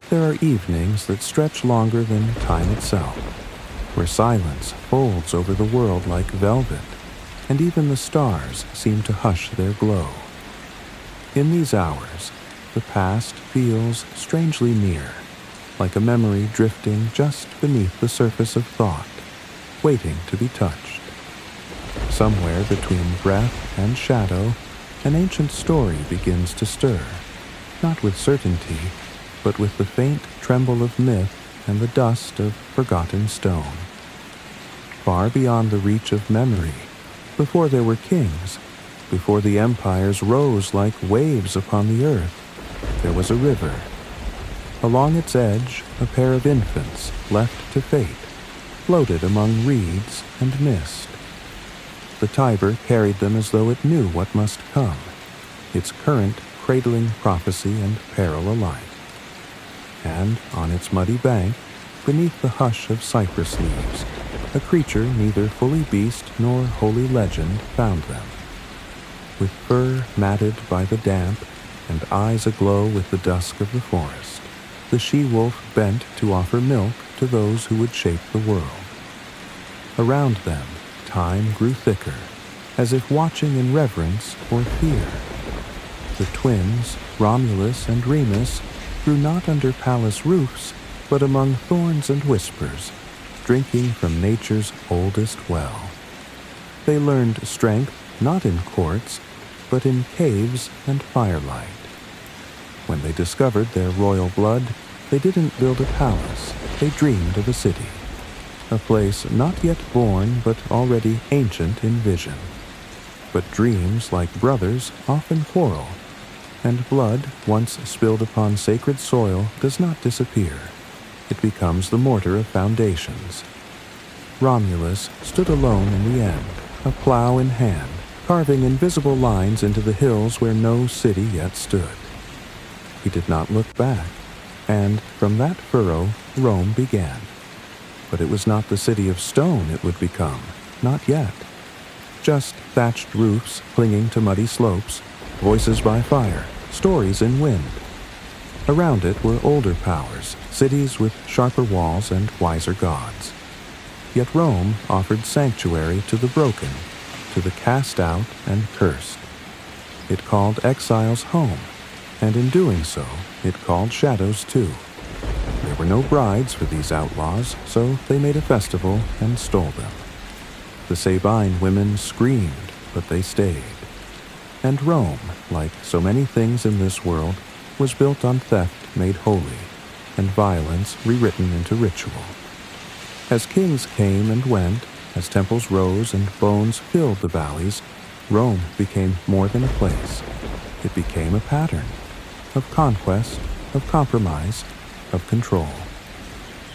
There are evenings that stretch longer than time itself, where silence folds over the world like velvet, and even the stars seem to hush their glow. In these hours, the past feels strangely near, like a memory drifting just beneath the surface of thought, waiting to be touched. Somewhere between breath and shadow, an ancient story begins to stir, not with certainty, but with the faint tremble of myth and the dust of forgotten stone. Far beyond the reach of memory, before there were kings, before the empires rose like waves upon the earth, there was a river. Along its edge, a pair of infants, left to fate, floated among reeds and mist. The Tiber carried them as though it knew what must come, its current cradling prophecy and peril alike. And on its muddy bank, beneath the hush of cypress leaves, a creature neither fully beast nor holy legend found them. With fur matted by the damp and eyes aglow with the dusk of the forest, the she-wolf bent to offer milk to those who would shape the world. Around them, time grew thicker, as if watching in reverence or fear. The twins, Romulus and Remus, grew not under palace roofs, but among thorns and whispers, drinking from nature's oldest well. They learned strength not in courts, but in caves and firelight. When they discovered their royal blood, they didn't build a palace, they dreamed of a city. A place not yet born, but already ancient in vision. But dreams, like brothers, often quarrel, and blood, once spilled upon sacred soil, does not disappear. It becomes the mortar of foundations. Romulus stood alone in the end, a plow in hand, carving invisible lines into the hills where no city yet stood. He did not look back, and from that furrow Rome began. But it was not the city of stone it would become, not yet. Just thatched roofs clinging to muddy slopes, voices by fire, stories in wind. Around it were older powers, cities with sharper walls and wiser gods. Yet Rome offered sanctuary to the broken, to the cast out and cursed. It called exiles home, and in doing so, it called shadows too. There were no brides for these outlaws, so they made a festival and stole them. The Sabine women screamed, but they stayed. And Rome, like so many things in this world, was built on theft made holy, and violence rewritten into ritual. As kings came and went, as temples rose and bones filled the valleys, Rome became more than a place. It became a pattern of conquest, of compromise, of control.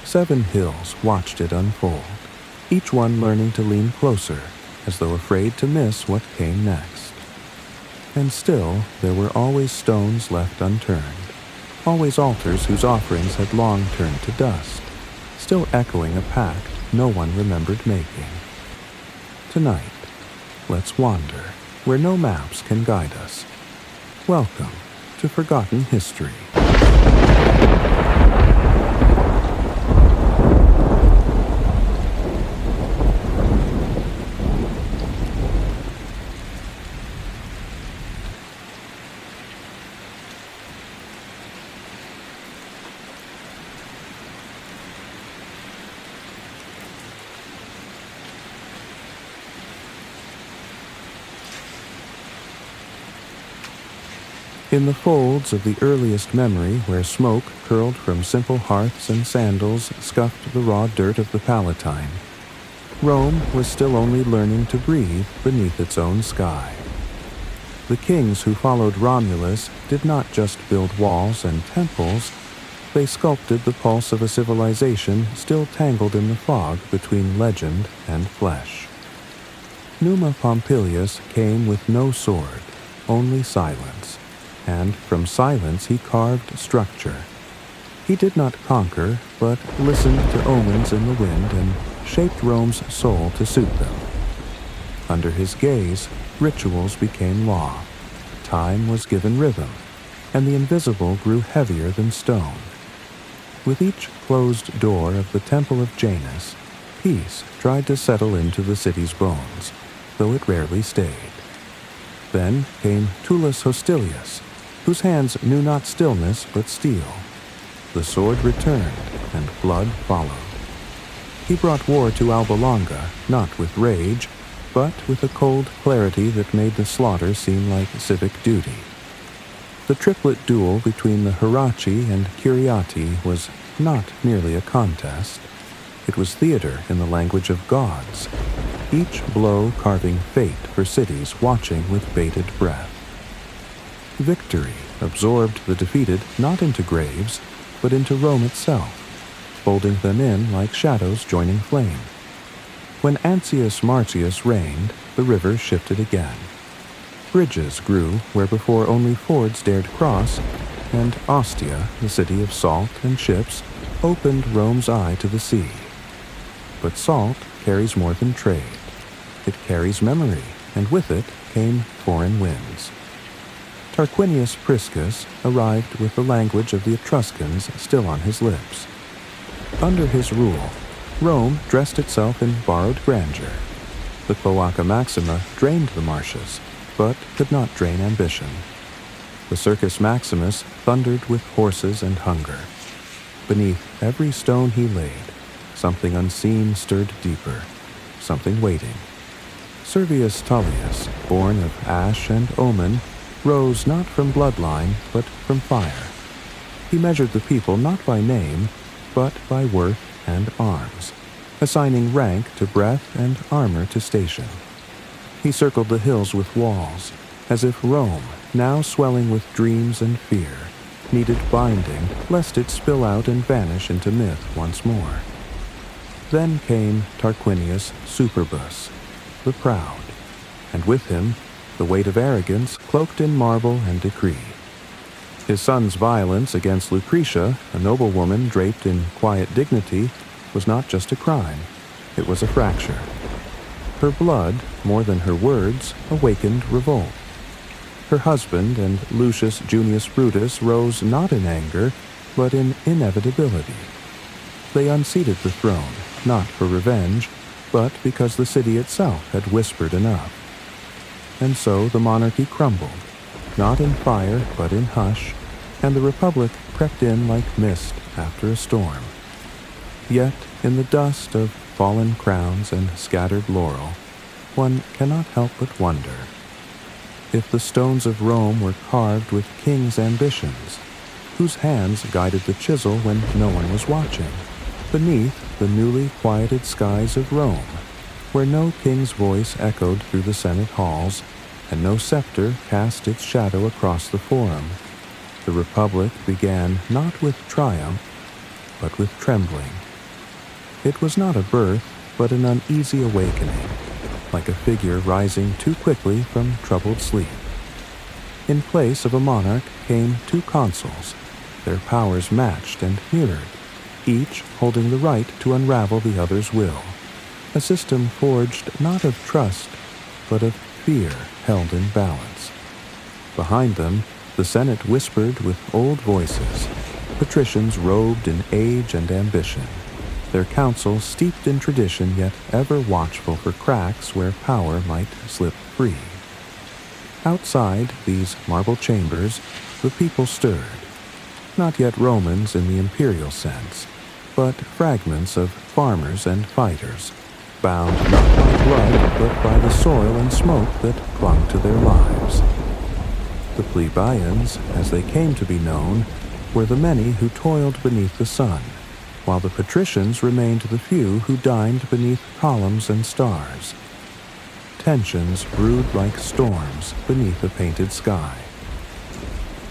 7 hills watched it unfold, each one learning to lean closer, as though afraid to miss what came next. And still, there were always stones left unturned, always altars whose offerings had long turned to dust, still echoing a pact no one remembered making. Tonight, let's wander where no maps can guide us. Welcome to Forgotten History. In the folds of the earliest memory, where smoke curled from simple hearths and sandals scuffed the raw dirt of the Palatine, Rome was still only learning to breathe beneath its own sky. The kings who followed Romulus did not just build walls and temples, they sculpted the pulse of a civilization still tangled in the fog between legend and flesh. Numa Pompilius came with no sword, only silence. And from silence he carved structure. He did not conquer, but listened to omens in the wind and shaped Rome's soul to suit them. Under his gaze, rituals became law, time was given rhythm, and the invisible grew heavier than stone. With each closed door of the temple of Janus, peace tried to settle into the city's bones, though it rarely stayed. Then came Tullus Hostilius, whose hands knew not stillness but steel. The sword returned, and blood followed. He brought war to Alba Longa, not with rage, but with a cold clarity that made the slaughter seem like civic duty. The triplet duel between the Heraci and Curiati was not merely a contest. It was theater in the language of gods, each blow carving fate for cities watching with bated breath. Victory absorbed the defeated not into graves, but into Rome itself, folding them in like shadows joining flame. When Ancius Marcius reigned, the river shifted again. Bridges grew where before only fords dared cross, and Ostia, the city of salt and ships, opened Rome's eye to the sea. But salt carries more than trade. It carries memory, and with it came foreign winds. Tarquinius Priscus arrived with the language of the Etruscans still on his lips. Under his rule, Rome dressed itself in borrowed grandeur. The Cloaca Maxima drained the marshes, but could not drain ambition. The Circus Maximus thundered with horses and hunger. Beneath every stone he laid, something unseen stirred deeper, something waiting. Servius Tullius, born of ash and omen, rose not from bloodline, but from fire. He measured the people not by name, but by worth and arms, assigning rank to breath and armor to station. He circled the hills with walls, as if Rome, now swelling with dreams and fear, needed binding lest it spill out and vanish into myth once more. Then came Tarquinius Superbus, the proud, and with him the weight of arrogance cloaked in marble and decree. His son's violence against Lucretia, a noblewoman draped in quiet dignity, was not just a crime, it was a fracture. Her blood, more than her words, awakened revolt. Her husband and Lucius Junius Brutus rose not in anger, but in inevitability. They unseated the throne, not for revenge, but because the city itself had whispered enough. And so the monarchy crumbled, not in fire but in hush, and the republic crept in like mist after a storm. Yet, in the dust of fallen crowns and scattered laurel, one cannot help but wonder. If the stones of Rome were carved with kings' ambitions, whose hands guided the chisel when no one was watching, beneath the newly quieted skies of Rome, where no king's voice echoed through the Senate halls, and no scepter cast its shadow across the forum, the republic began not with triumph, but with trembling. It was not a birth, but an uneasy awakening, like a figure rising too quickly from troubled sleep. In place of a monarch came two consuls, their powers matched and mirrored, each holding the right to unravel the other's will, a system forged not of trust, but of fear held in balance. Behind them, the Senate whispered with old voices, patricians robed in age and ambition, their council steeped in tradition yet ever watchful for cracks where power might slip free. Outside these marble chambers, the people stirred, not yet Romans in the imperial sense, but fragments of farmers and fighters, bound not by blood but by the soil and smoke that clung to their lives. The plebeians, as they came to be known, were the many who toiled beneath the sun, while the patricians remained the few who dined beneath columns and stars. Tensions brewed like storms beneath a painted sky.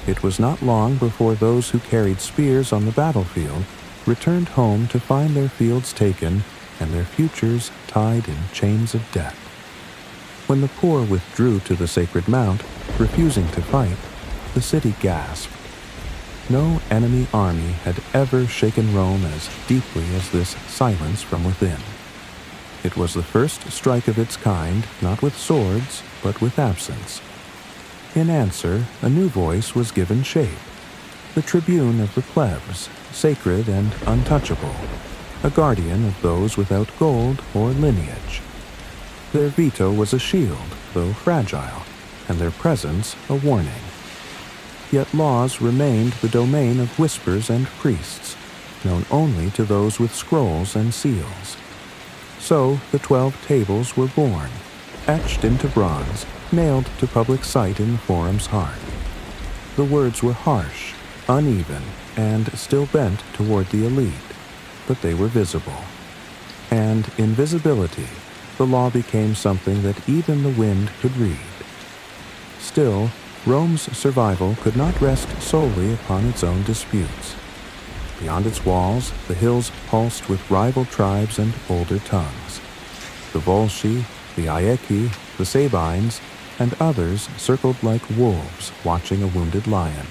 It was not long before those who carried spears on the battlefield returned home to find their fields taken and their futures tied in chains of death. When the poor withdrew to the sacred mount, refusing to fight, the city gasped. No enemy army had ever shaken Rome as deeply as this silence from within. It was the first strike of its kind, not with swords, but with absence. In answer, a new voice was given shape. the tribune of the plebs, sacred and untouchable, a guardian of those without gold or lineage. Their veto was a shield, though fragile, and their presence a warning. Yet laws remained the domain of whispers and priests, known only to those with scrolls and seals. So the 12 tables were born, etched into bronze, nailed to public sight in the forum's heart. The words were harsh, uneven, and still bent toward the elite, but they were visible. And in visibility, the law became something that even the wind could read. Still, Rome's survival could not rest solely upon its own disputes. Beyond its walls, the hills pulsed with rival tribes and older tongues. The Volsci, the Aequi, the Sabines, and others circled like wolves watching a wounded lion.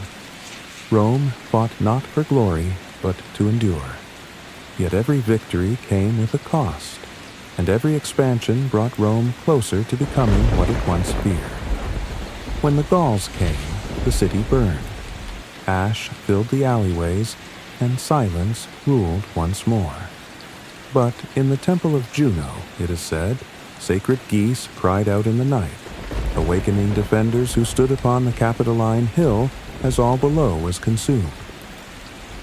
Rome fought not for glory, but to endure. Yet every victory came with a cost, and every expansion brought Rome closer to becoming what it once feared. When the Gauls came, the city burned. Ash filled the alleyways, and silence ruled once more. But in the temple of Juno, it is said, sacred geese cried out in the night, awakening defenders who stood upon the Capitoline hill as all below was consumed.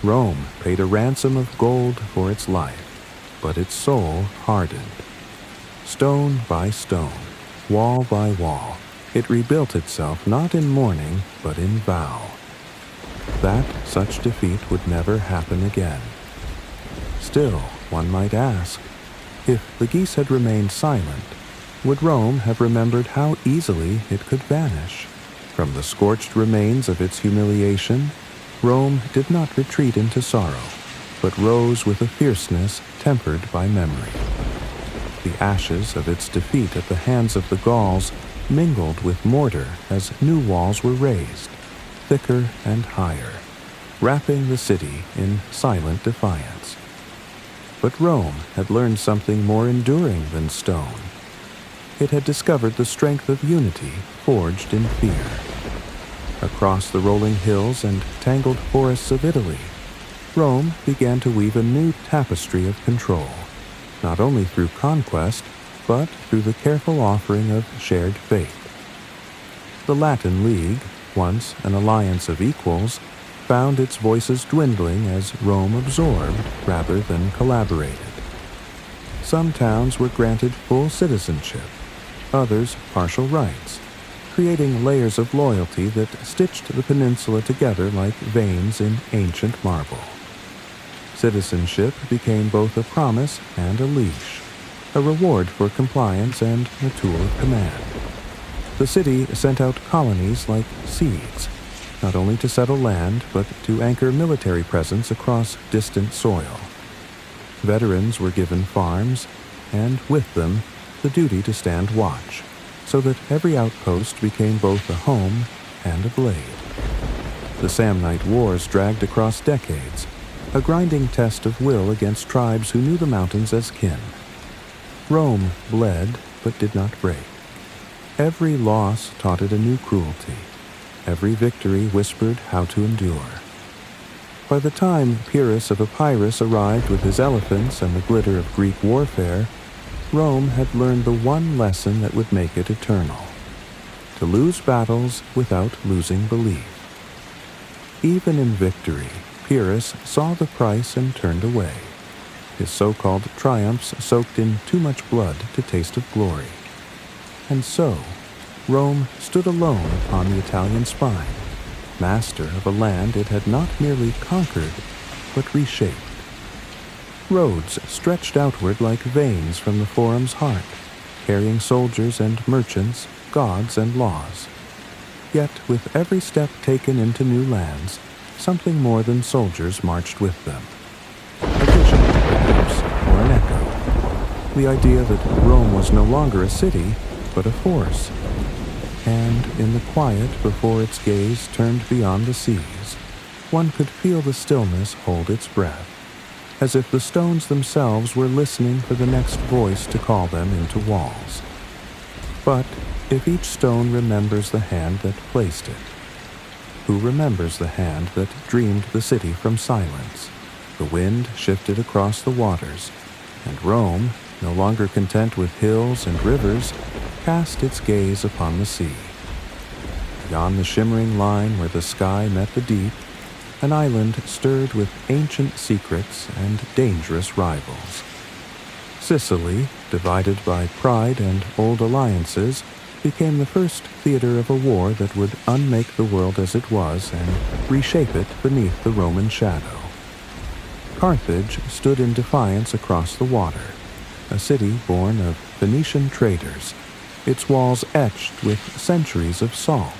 Rome paid a ransom of gold for its life, but its soul hardened. Stone by stone, wall by wall, it rebuilt itself not in mourning, but in vow. That such defeat would never happen again. Still, one might ask, if the geese had remained silent, would Rome have remembered how easily it could vanish? From the scorched remains of its humiliation, Rome did not retreat into sorrow, but rose with a fierceness tempered by memory. The ashes of its defeat at the hands of the Gauls mingled with mortar as new walls were raised, thicker and higher, wrapping the city in silent defiance. But Rome had learned something more enduring than stone. It had discovered the strength of unity forged in fear. Across the rolling hills and tangled forests of Italy, Rome began to weave a new tapestry of control, not only through conquest, but through the careful offering of shared faith. The Latin League, once an alliance of equals, found its voices dwindling as Rome absorbed rather than collaborated. Some towns were granted full citizenship, others partial rights, creating layers of loyalty that stitched the peninsula together like veins in ancient marble. Citizenship became both a promise and a leash, a reward for compliance and a tool of command. The city sent out colonies like seeds, not only to settle land, but to anchor military presence across distant soil. Veterans were given farms, and with them, the duty to stand watch, so that every outpost became both a home and a blade. The Samnite Wars dragged across decades, a grinding test of will against tribes who knew the mountains as kin. Rome bled, but did not break. Every loss taught it a new cruelty. Every victory whispered how to endure. By the time Pyrrhus of Epirus arrived with his elephants and the glitter of Greek warfare, Rome had learned the one lesson that would make it eternal: to lose battles without losing belief. Even in victory, Pyrrhus saw the price and turned away. His so-called triumphs soaked in too much blood to taste of glory. And so, Rome stood alone upon the Italian spine, master of a land it had not merely conquered, but reshaped. Roads stretched outward like veins from the forum's heart, carrying soldiers and merchants, gods and laws. Yet with every step taken into new lands, something more than soldiers marched with them. A vision, perhaps, or an echo. The idea that Rome was no longer a city, but a force. And in the quiet before its gaze turned beyond the seas, one could feel the stillness hold its breath, as if the stones themselves were listening for the next voice to call them into walls. But if each stone remembers the hand that placed it, who remembers the hand that dreamed the city from silence? The wind shifted across the waters, and Rome, no longer content with hills and rivers, cast its gaze upon the sea. Beyond the shimmering line where the sky met the deep, an island stirred with ancient secrets and dangerous rivals. Sicily, divided by pride and old alliances, became the first theater of a war that would unmake the world as it was and reshape it beneath the Roman shadow. Carthage stood in defiance across the water, a city born of Phoenician traders, its walls etched with centuries of salt,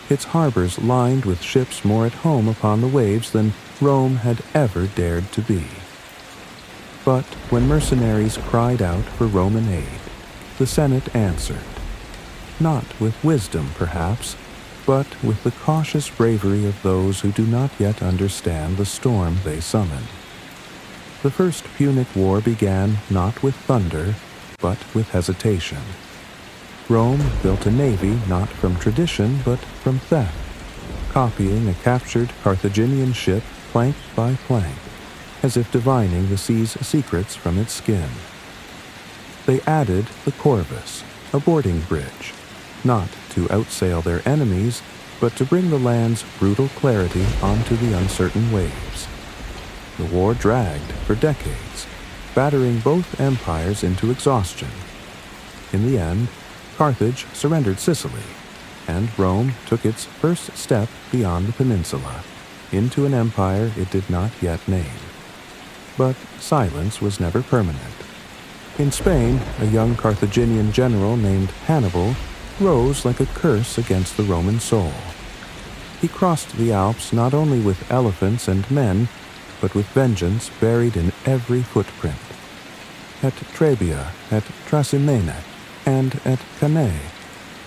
its harbors lined with ships more at home upon the waves than Rome had ever dared to be. But when mercenaries cried out for Roman aid, the Senate answered, not with wisdom, perhaps, but with the cautious bravery of those who do not yet understand the storm they summon. The First Punic War began not with thunder, but with hesitation. Rome built a navy not from tradition, but from theft, copying a captured Carthaginian ship plank by plank, as if divining the sea's secrets from its skin. They added the corvus, a boarding bridge, not to outsail their enemies, but to bring the land's brutal clarity onto the uncertain waves. The war dragged for decades, battering both empires into exhaustion. In the end, Carthage surrendered Sicily, and Rome took its first step beyond the peninsula, into an empire it did not yet name. But silence was never permanent. In Spain, a young Carthaginian general named Hannibal rose like a curse against the Roman soul. He crossed the Alps not only with elephants and men, but with vengeance buried in every footprint. At Trebia, at Trasimene, and at Cannae,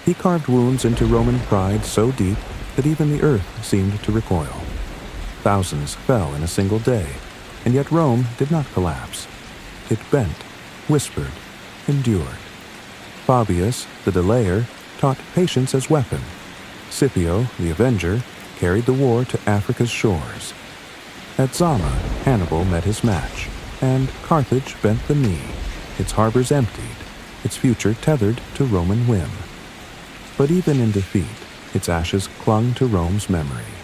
he carved wounds into Roman pride so deep that even the earth seemed to recoil. Thousands fell in a single day, and yet Rome did not collapse. It bent, whispered, endured. Fabius, the delayer, taught patience as weapon. Scipio, the avenger, carried the war to Africa's shores. At Zama, Hannibal met his match, and Carthage bent the knee, its harbors emptied, its future tethered to Roman whim. But even in defeat, its ashes clung to Rome's memory.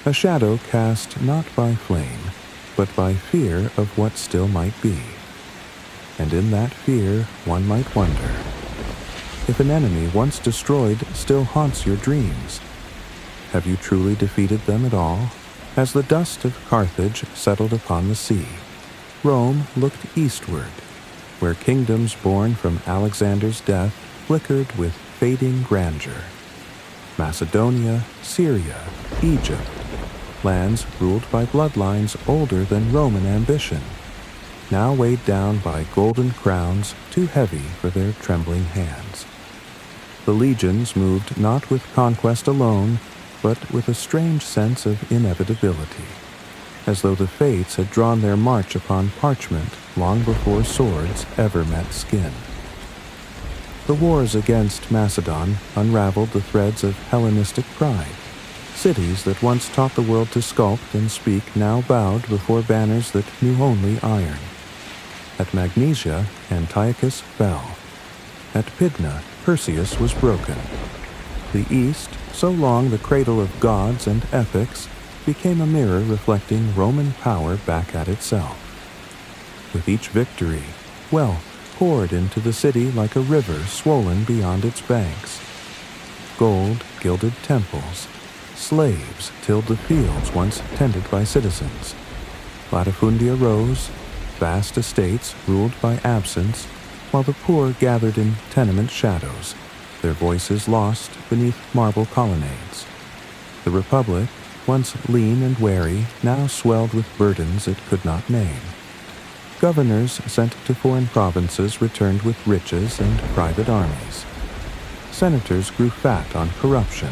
A shadow cast not by flame, but by fear of what still might be. And in that fear, one might wonder, if an enemy once destroyed still haunts your dreams, have you truly defeated them at all? As the dust of Carthage settled upon the sea, Rome looked eastward, where kingdoms born from Alexander's death flickered with fading grandeur. Macedonia, Syria, Egypt, lands ruled by bloodlines older than Roman ambition, now weighed down by golden crowns too heavy for their trembling hands. The legions moved not with conquest alone, but with a strange sense of inevitability, as though the fates had drawn their march upon parchment long before swords ever met skin. The wars against Macedon unraveled the threads of Hellenistic pride. Cities that once taught the world to sculpt and speak now bowed before banners that knew only iron. At Magnesia, Antiochus fell. At Pydna, Perseus was broken. The East, so long the cradle of gods and epics, became a mirror reflecting Roman power back at itself. With each victory, wealth poured into the city like a river swollen beyond its banks. Gold gilded temples. Slaves tilled the fields once tended by citizens. Latifundia rose, vast estates ruled by absence, while the poor gathered in tenement shadows, their voices lost beneath marble colonnades. The Republic, once lean and wary, now swelled with burdens it could not name. Governors sent to foreign provinces returned with riches and private armies. Senators grew fat on corruption,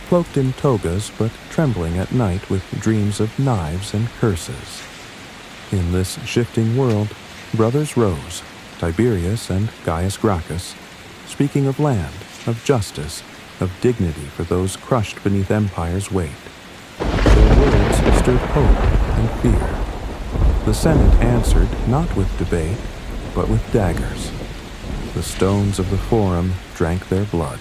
cloaked in togas but trembling at night with dreams of knives and curses. In this shifting world, brothers rose, Tiberius and Gaius Gracchus, speaking of land, of justice, of dignity for those crushed beneath empire's weight. Their words stirred hope and fear. The Senate answered not with debate, but with daggers. The stones of the Forum drank their blood,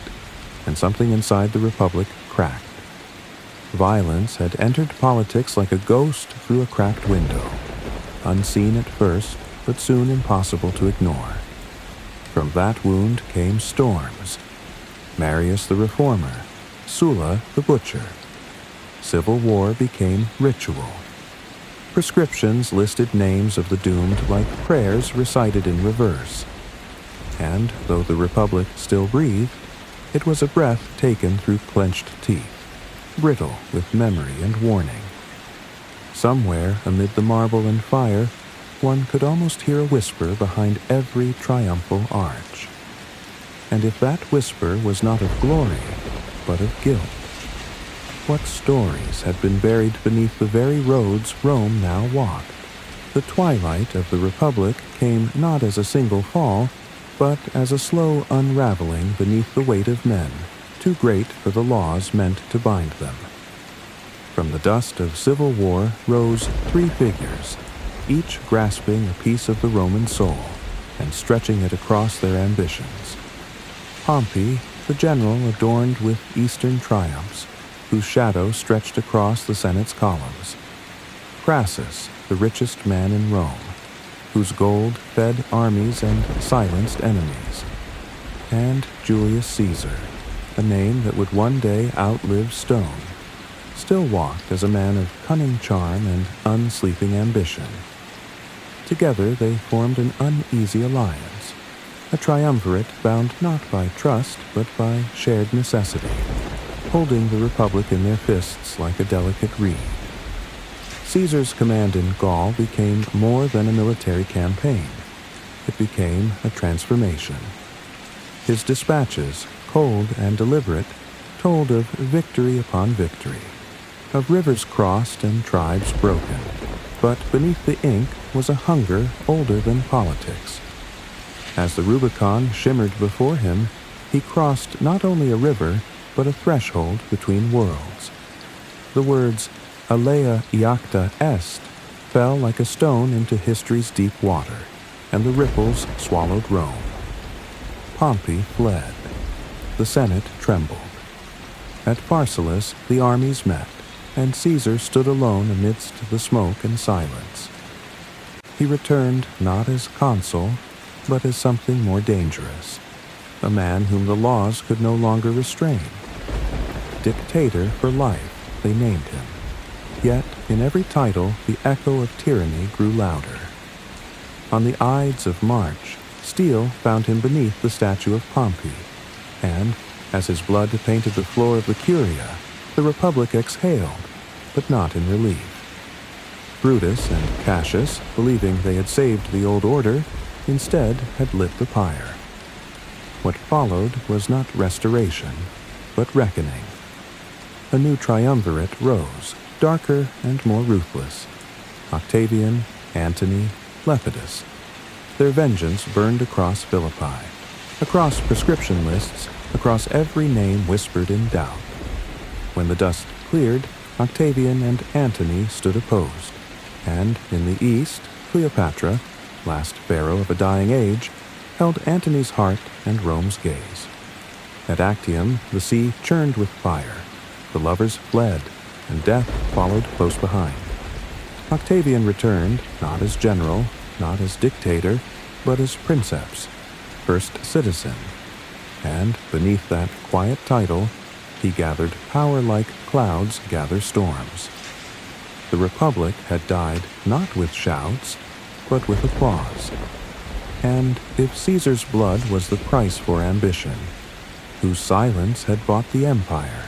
and something inside the Republic cracked. Violence had entered politics like a ghost through a cracked window, unseen at first, but soon impossible to ignore. From that wound came storms. Marius the Reformer, Sulla the Butcher. Civil war became ritual. Prescriptions listed names of the doomed like prayers recited in reverse. And though the Republic still breathed, it was a breath taken through clenched teeth, brittle with memory and warning. Somewhere amid the marble and fire, one could almost hear a whisper behind every triumphal arch. And if that whisper was not of glory, but of guilt, what stories had been buried beneath the very roads Rome now walked? The twilight of the Republic came not as a single fall, but as a slow unraveling beneath the weight of men, too great for the laws meant to bind them. From the dust of civil war rose three figures, each grasping a piece of the Roman soul and stretching it across their ambitions. Pompey, the general adorned with eastern triumphs, whose shadow stretched across the Senate's columns. Crassus, the richest man in Rome, whose gold fed armies and silenced enemies. And Julius Caesar, a name that would one day outlive stone, still walked as a man of cunning charm and unsleeping ambition. Together they formed an uneasy alliance, a triumvirate bound not by trust but by shared necessity, holding the Republic in their fists like a delicate reed. Caesar's command in Gaul became more than a military campaign. It became a transformation. His dispatches, cold and deliberate, told of victory upon victory, of rivers crossed and tribes broken. But beneath the ink was a hunger older than politics. As the Rubicon shimmered before him, he crossed not only a river, but a threshold between worlds. The words Alea iacta est fell like a stone into history's deep water, and the ripples swallowed Rome. Pompey fled. The Senate trembled. At Pharsalus the armies met, and Caesar stood alone amidst the smoke and silence. He returned not as consul, but as something more dangerous, a man whom the laws could no longer restrain. Dictator for life, they named him. Yet, in every title, the echo of tyranny grew louder. On the Ides of March, steel found him beneath the statue of Pompey, and, as his blood painted the floor of the Curia, the Republic exhaled, but not in relief. Brutus and Cassius, believing they had saved the old order, instead had lit the pyre. What followed was not restoration, but reckoning. A new triumvirate rose, darker and more ruthless. Octavian, Antony, Lepidus. Their vengeance burned across Philippi, across prescription lists, across every name whispered in doubt. When the dust cleared, Octavian and Antony stood opposed, and in the east, Cleopatra, last pharaoh of a dying age, held Antony's heart and Rome's gaze. At Actium, the sea churned with fire. The lovers fled, and death followed close behind. Octavian returned, not as general, not as dictator, but as princeps, first citizen. And beneath that quiet title, he gathered power like clouds gather storms. The Republic had died not with shouts, but with applause. And if Caesar's blood was the price for ambition, whose silence had bought the empire,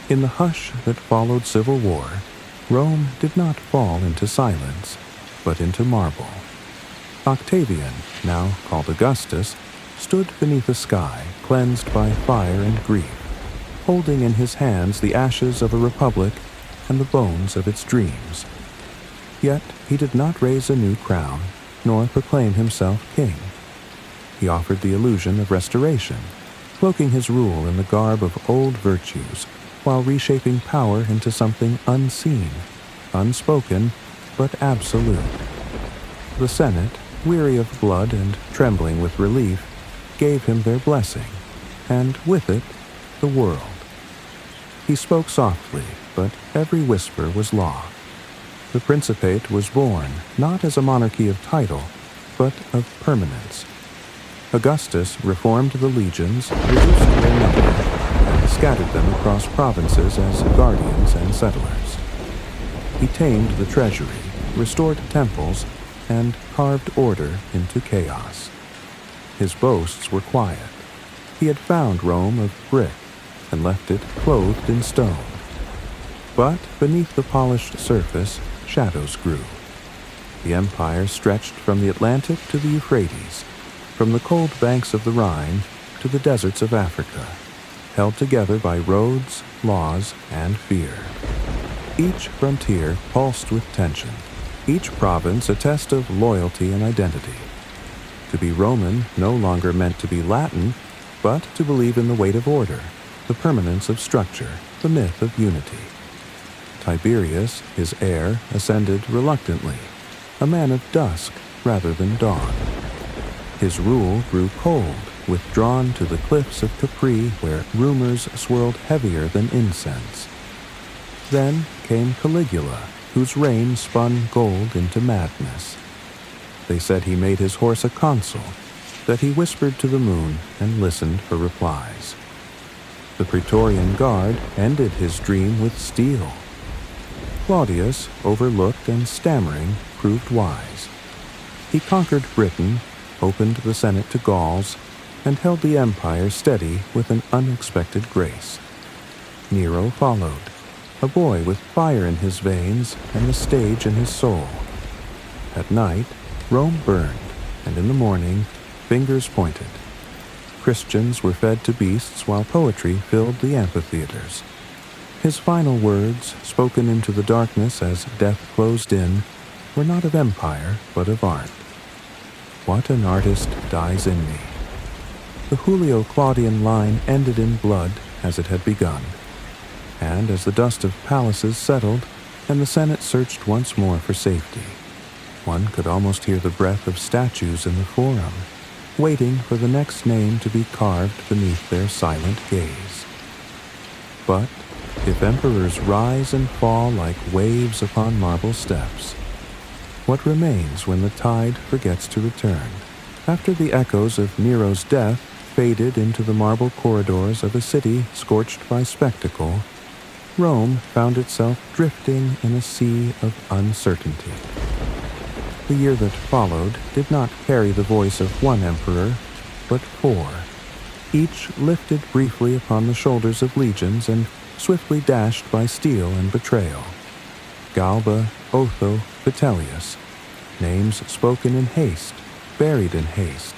in the hush that followed civil war, Rome did not fall into silence, but into marble. Octavian, now called Augustus, stood beneath a sky cleansed by fire and grief, holding in his hands the ashes of a republic and the bones of its dreams. Yet he did not raise a new crown, nor proclaim himself king. He offered the illusion of restoration, cloaking his rule in the garb of old virtues while reshaping power into something unseen, unspoken, but absolute. The Senate, weary of blood and trembling with relief, gave him their blessing, and with it, the world. He spoke softly, but every whisper was law. The Principate was born not as a monarchy of title, but of permanence. Augustus reformed the legions, reduced their number, and scattered them across provinces as guardians and settlers. He tamed the treasury, restored temples, and carved order into chaos. His boasts were quiet. He had found Rome of brick and left it clothed in stone. But beneath the polished surface, shadows grew. The empire stretched from the Atlantic to the Euphrates, from the cold banks of the Rhine to the deserts of Africa, held together by roads, laws, and fear. Each frontier pulsed with tension, each province a test of loyalty and identity. To be Roman no longer meant to be Latin, but to believe in the weight of order, the permanence of structure, the myth of unity. Tiberius, his heir, ascended reluctantly, a man of dusk rather than dawn. His rule grew cold, withdrawn to the cliffs of Capri where rumors swirled heavier than incense. Then came Caligula, whose reign spun gold into madness. They said he made his horse a consul, that he whispered to the moon and listened for replies. The Praetorian Guard ended his dream with steel. Claudius, overlooked and stammering, proved wise. He conquered Britain, opened the Senate to Gauls, and held the empire steady with an unexpected grace. Nero followed, a boy with fire in his veins and the stage in his soul. At night, Rome burned, and in the morning, fingers pointed. Christians were fed to beasts while poetry filled the amphitheaters. His final words, spoken into the darkness as death closed in, were not of empire, but of art. What an artist dies in me. The Julio-Claudian line ended in blood as it had begun, and as the dust of palaces settled and the Senate searched once more for safety, one could almost hear the breath of statues in the forum, waiting for the next name to be carved beneath their silent gaze. But if emperors rise and fall like waves upon marble steps, what remains when the tide forgets to return? After the echoes of Nero's death faded into the marble corridors of a city scorched by spectacle, Rome found itself drifting in a sea of uncertainty. The year that followed did not carry the voice of one emperor, but four, each lifted briefly upon the shoulders of legions and swiftly dashed by steel and betrayal. Galba, Otho, Vitellius, names spoken in haste, buried in haste,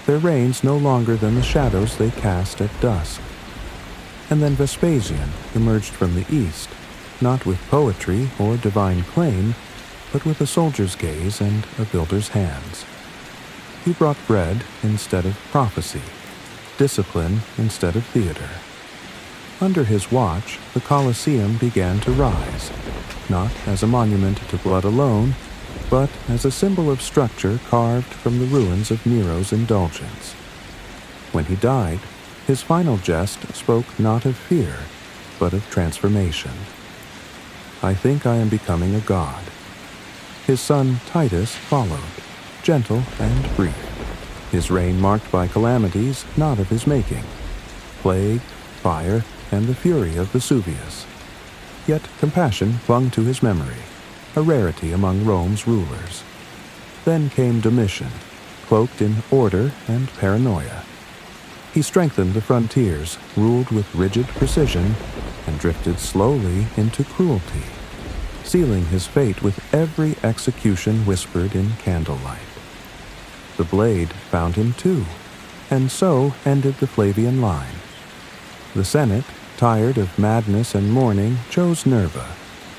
their reigns no longer than the shadows they cast at dusk. And then Vespasian emerged from the east, not with poetry or divine claim, but with a soldier's gaze and a builder's hands. He brought bread instead of prophecy, discipline instead of theater. Under his watch, the Colosseum began to rise, not as a monument to blood alone, but as a symbol of structure carved from the ruins of Nero's indulgence. When he died, his final jest spoke not of fear, but of transformation. I think I am becoming a god. His son Titus followed, gentle and brief, his reign marked by calamities not of his making, plague, fire, and the fury of Vesuvius. Yet compassion clung to his memory, a rarity among Rome's rulers. Then came Domitian, cloaked in order and paranoia. He strengthened the frontiers, ruled with rigid precision, and drifted slowly into cruelty, sealing his fate with every execution whispered in candlelight. The blade found him too, and so ended the Flavian line. The Senate, tired of madness and mourning, chose Nerva,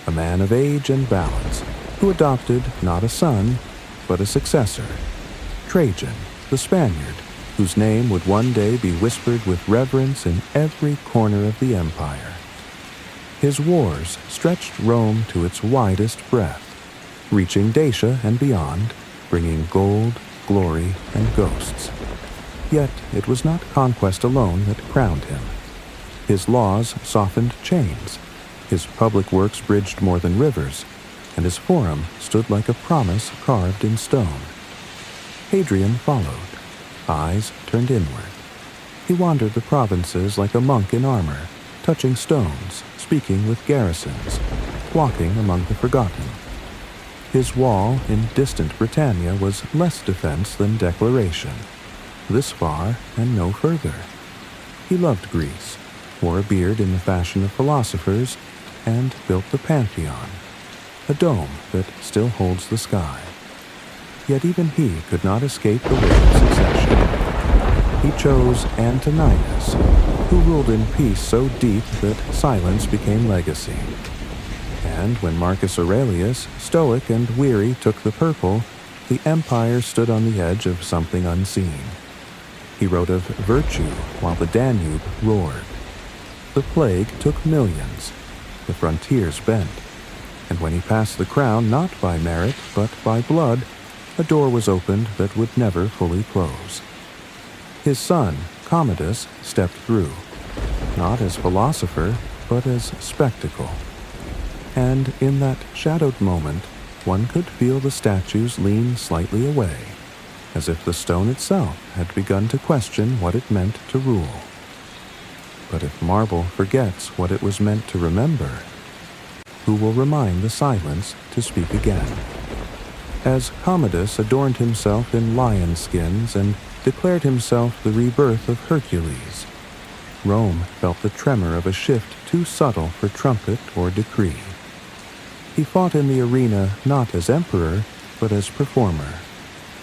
a man of age and balance, who adopted not a son, but a successor, Trajan, the Spaniard, whose name would one day be whispered with reverence in every corner of the empire. His wars stretched Rome to its widest breadth, reaching Dacia and beyond, bringing gold, glory, and ghosts. Yet it was not conquest alone that crowned him. His laws softened chains, his public works bridged more than rivers, and his forum stood like a promise carved in stone. Hadrian followed, eyes turned inward. He wandered the provinces like a monk in armor, touching stones, speaking with garrisons, walking among the forgotten. His wall in distant Britannia was less defense than declaration. This far and no further. He loved Greece, wore a beard in the fashion of philosophers, and built the Pantheon, a dome that still holds the sky. Yet even he could not escape the way of succession. He chose Antoninus, who ruled in peace so deep that silence became legacy. And when Marcus Aurelius, stoic and weary, took the purple, the empire stood on the edge of something unseen. He wrote of virtue while the Danube roared. The plague took millions. The frontiers bent. And when he passed the crown not by merit but by blood, a door was opened that would never fully close. His son, Commodus, stepped through, not as philosopher, but as spectacle. And in that shadowed moment, one could feel the statues lean slightly away, as if the stone itself had begun to question what it meant to rule. But if marble forgets what it was meant to remember, who will remind the silence to speak again? As Commodus adorned himself in lion skins and declared himself the rebirth of Hercules, Rome felt the tremor of a shift too subtle for trumpet or decree. He fought in the arena not as emperor, but as performer,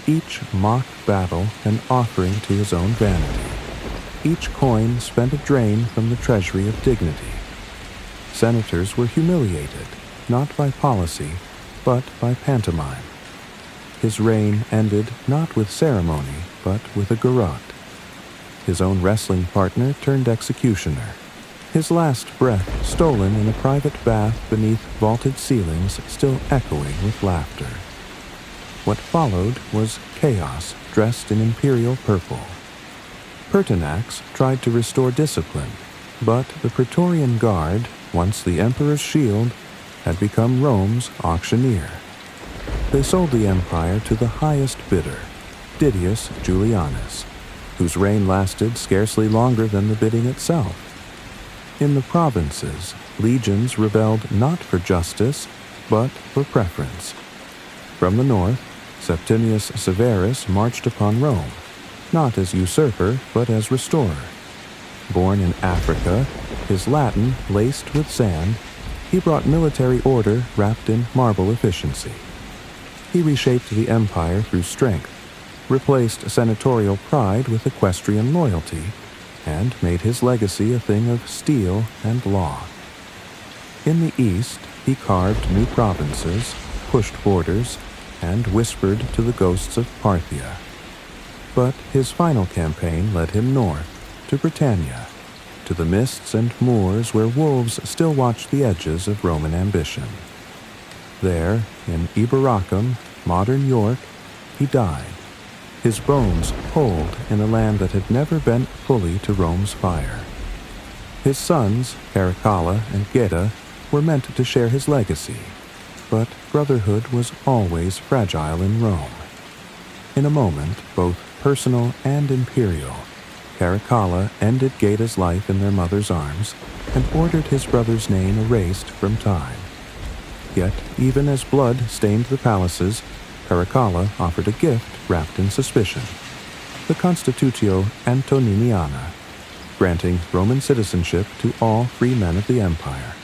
each mock battle an offering to his own vanity, each coin spent a drain from the treasury of dignity. Senators were humiliated, not by policy, but by pantomime. His reign ended not with ceremony, but with a garrote. His own wrestling partner turned executioner. His last breath stolen in a private bath beneath vaulted ceilings still echoing with laughter. What followed was chaos dressed in imperial purple. Pertinax tried to restore discipline, but the Praetorian Guard, once the emperor's shield, had become Rome's auctioneer. They sold the empire to the highest bidder, Didius Julianus, whose reign lasted scarcely longer than the bidding itself. In the provinces, legions rebelled not for justice, but for preference. From the north, Septimius Severus marched upon Rome, not as usurper, but as restorer. Born in Africa, his Latin laced with sand, he brought military order wrapped in marble efficiency. He reshaped the empire through strength, replaced senatorial pride with equestrian loyalty, and made his legacy a thing of steel and law. In the east, he carved new provinces, pushed borders, and whispered to the ghosts of Parthia. But his final campaign led him north, to Britannia, to the mists and moors where wolves still watched the edges of Roman ambition. There, in Eboracum, modern York, he died, his bones cold in a land that had never bent fully to Rome's fire. His sons, Caracalla and Geta, were meant to share his legacy, but brotherhood was always fragile in Rome. In a moment, both personal and imperial, Caracalla ended Geta's life in their mother's arms and ordered his brother's name erased from time. Yet, even as blood stained the palaces, Caracalla offered a gift wrapped in suspicion, the Constitutio Antoniniana, granting Roman citizenship to all free men of the empire.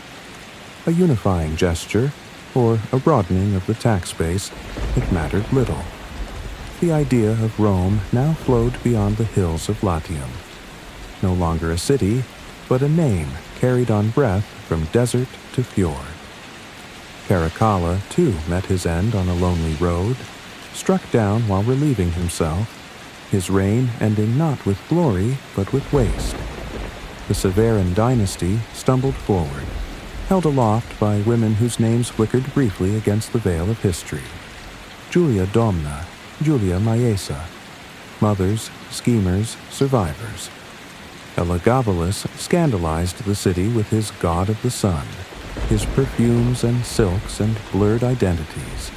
A unifying gesture, or a broadening of the tax base, it mattered little. The idea of Rome now flowed beyond the hills of Latium. No longer a city, but a name carried on breath from desert to fjord. Caracalla, too, met his end on a lonely road, struck down while relieving himself, his reign ending not with glory but with waste. The Severan dynasty stumbled forward, held aloft by women whose names flickered briefly against the veil of history. Julia Domna, Julia Maesa. Mothers, schemers, survivors. Elagabalus scandalized the city with his god of the sun, his perfumes and silks and blurred identities.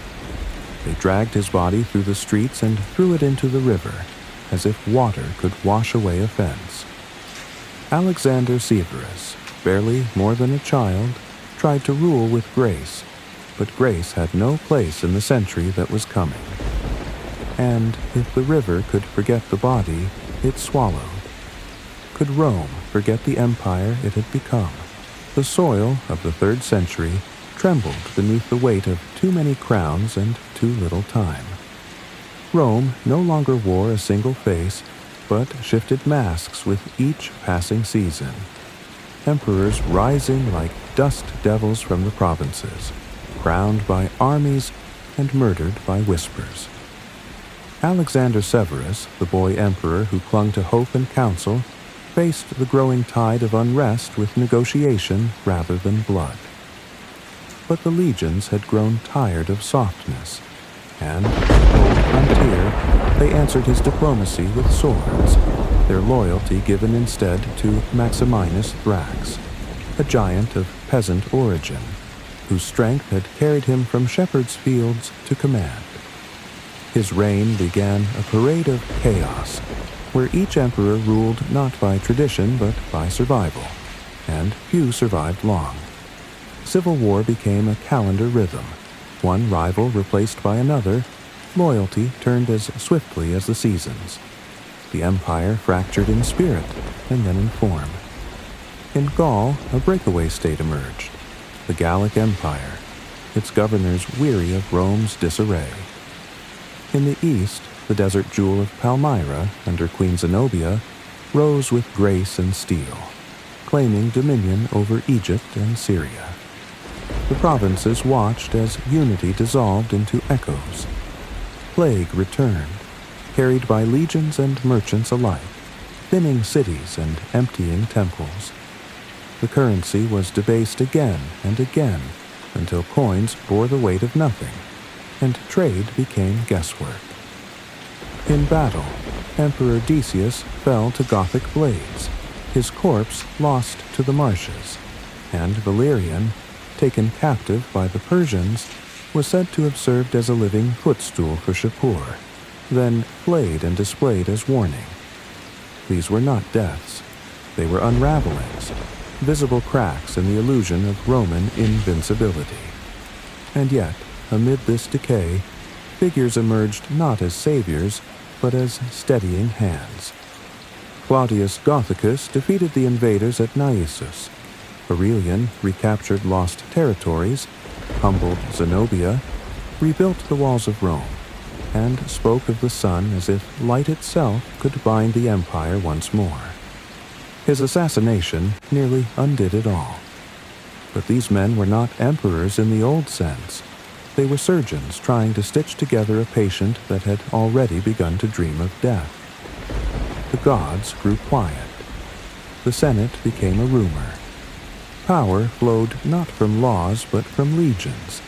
They dragged his body through the streets and threw it into the river, as if water could wash away offense. Alexander Severus, barely more than a child, tried to rule with grace, but grace had no place in the century that was coming. And if the river could forget the body, it swallowed. Could Rome forget the empire it had become? The soil of the 3rd century trembled beneath the weight of too many crowns and too little time. Rome no longer wore a single face, but shifted masks with each passing season. Emperors rising like dust devils from the provinces, crowned by armies and murdered by whispers. Alexander Severus, the boy emperor who clung to hope and counsel, faced the growing tide of unrest with negotiation rather than blood. But the legions had grown tired of softness, and at the cold frontier, they answered his diplomacy with swords, their loyalty given instead to Maximinus Thrax, a giant of peasant origin, whose strength had carried him from shepherd's fields to command. His reign began a parade of chaos, where each emperor ruled not by tradition but by survival, and few survived long. Civil war became a calendar rhythm, one rival replaced by another, loyalty turned as swiftly as the seasons. The empire fractured in spirit and then in form. In Gaul, a breakaway state emerged, the Gallic Empire, its governors weary of Rome's disarray. In the east, the desert jewel of Palmyra, under Queen Zenobia, rose with grace and steel, claiming dominion over Egypt and Syria. The provinces watched as unity dissolved into echoes. Plague returned, carried by legions and merchants alike, thinning cities and emptying temples. The currency was debased again and again until coins bore the weight of nothing, and trade became guesswork. In battle, Emperor Decius fell to Gothic blades, his corpse lost to the marshes, and Valerian, taken captive by the Persians, was said to have served as a living footstool for Shapur, then flayed and displayed as warning. These were not deaths. They were unravelings, visible cracks in the illusion of Roman invincibility. And yet, amid this decay, figures emerged not as saviors, but as steadying hands. Claudius Gothicus defeated the invaders at Naissus. Aurelian recaptured lost territories, humbled Zenobia, rebuilt the walls of Rome, and spoke of the sun as if light itself could bind the empire once more. His assassination nearly undid it all. But these men were not emperors in the old sense. They were surgeons trying to stitch together a patient that had already begun to dream of death. The gods grew quiet. The Senate became a rumor. Power flowed not from laws but from legions,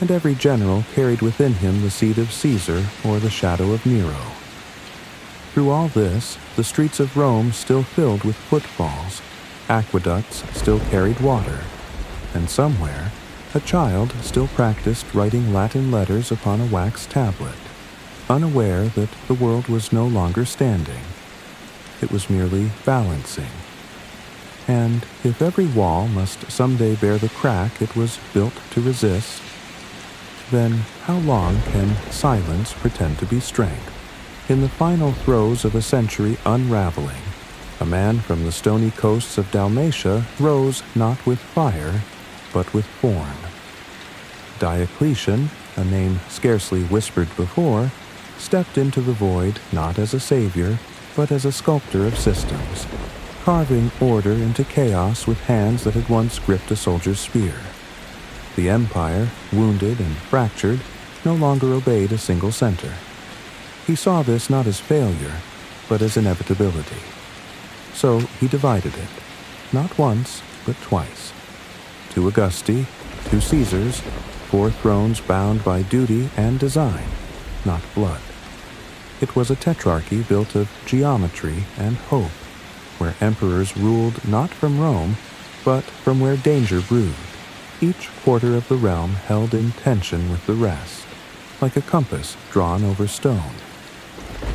and every general carried within him the seed of Caesar or the shadow of Nero. Through all this, the streets of Rome still filled with footfalls, aqueducts still carried water, and somewhere a child still practiced writing Latin letters upon a wax tablet, unaware that the world was no longer standing. It was merely balancing. And if every wall must someday bear the crack it was built to resist, then how long can silence pretend to be strength? In the final throes of a century unraveling, a man from the stony coasts of Dalmatia rose not with fire, but with form. Diocletian, a name scarcely whispered before, stepped into the void not as a savior, but as a sculptor of systems, carving order into chaos with hands that had once gripped a soldier's spear. The empire, wounded and fractured, no longer obeyed a single center. He saw this not as failure, but as inevitability. So he divided it, not once, but twice. 2 Augusti, 2 Caesars, 4 thrones bound by duty and design, not blood. It was a tetrarchy built of geometry and hope, where emperors ruled not from Rome, but from where danger brewed, each quarter of the realm held in tension with the rest, like a compass drawn over stone.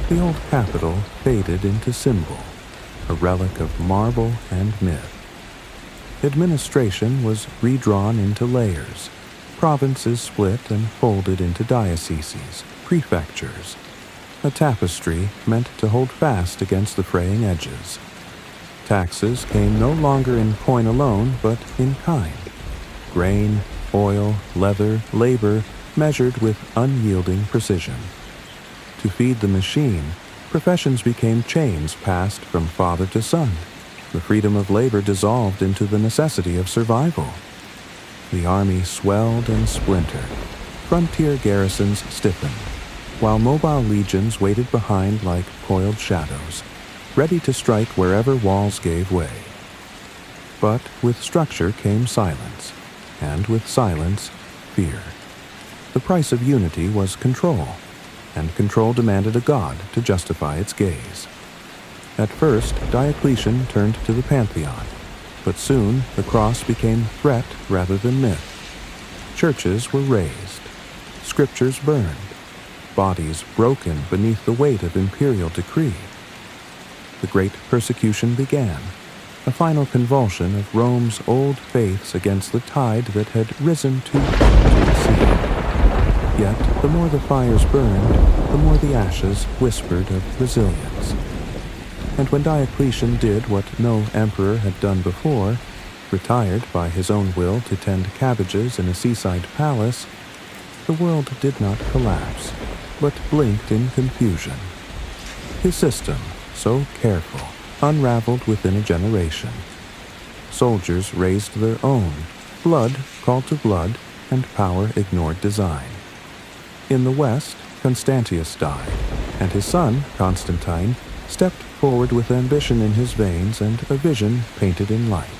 The old capital faded into symbol, a relic of marble and myth. Administration was redrawn into layers, provinces split and folded into dioceses, prefectures, a tapestry meant to hold fast against the fraying edges. Taxes came no longer in coin alone, but in kind. Grain, oil, leather, labor, measured with unyielding precision. To feed the machine, professions became chains passed from father to son. The freedom of labor dissolved into the necessity of survival. The army swelled and splintered. Frontier garrisons stiffened, while mobile legions waited behind like coiled shadows, ready to strike wherever walls gave way. But with structure came silence, and with silence, fear. The price of unity was control, and control demanded a god to justify its gaze. At first, Diocletian turned to the pantheon, but soon the cross became threat rather than myth. Churches were razed, scriptures burned, bodies broken beneath the weight of imperial decree. The great persecution began, a final convulsion of Rome's old faiths against the tide that had risen too far to recede. Yet, the more the fires burned, the more the ashes whispered of resilience. And when Diocletian did what no emperor had done before, retired by his own will to tend cabbages in a seaside palace, the world did not collapse, but blinked in confusion. His system, so careful, unraveled within a generation. Soldiers raised their own, blood called to blood, and power ignored design. In the West, Constantius died, and his son, Constantine, stepped forward with ambition in his veins and a vision painted in light.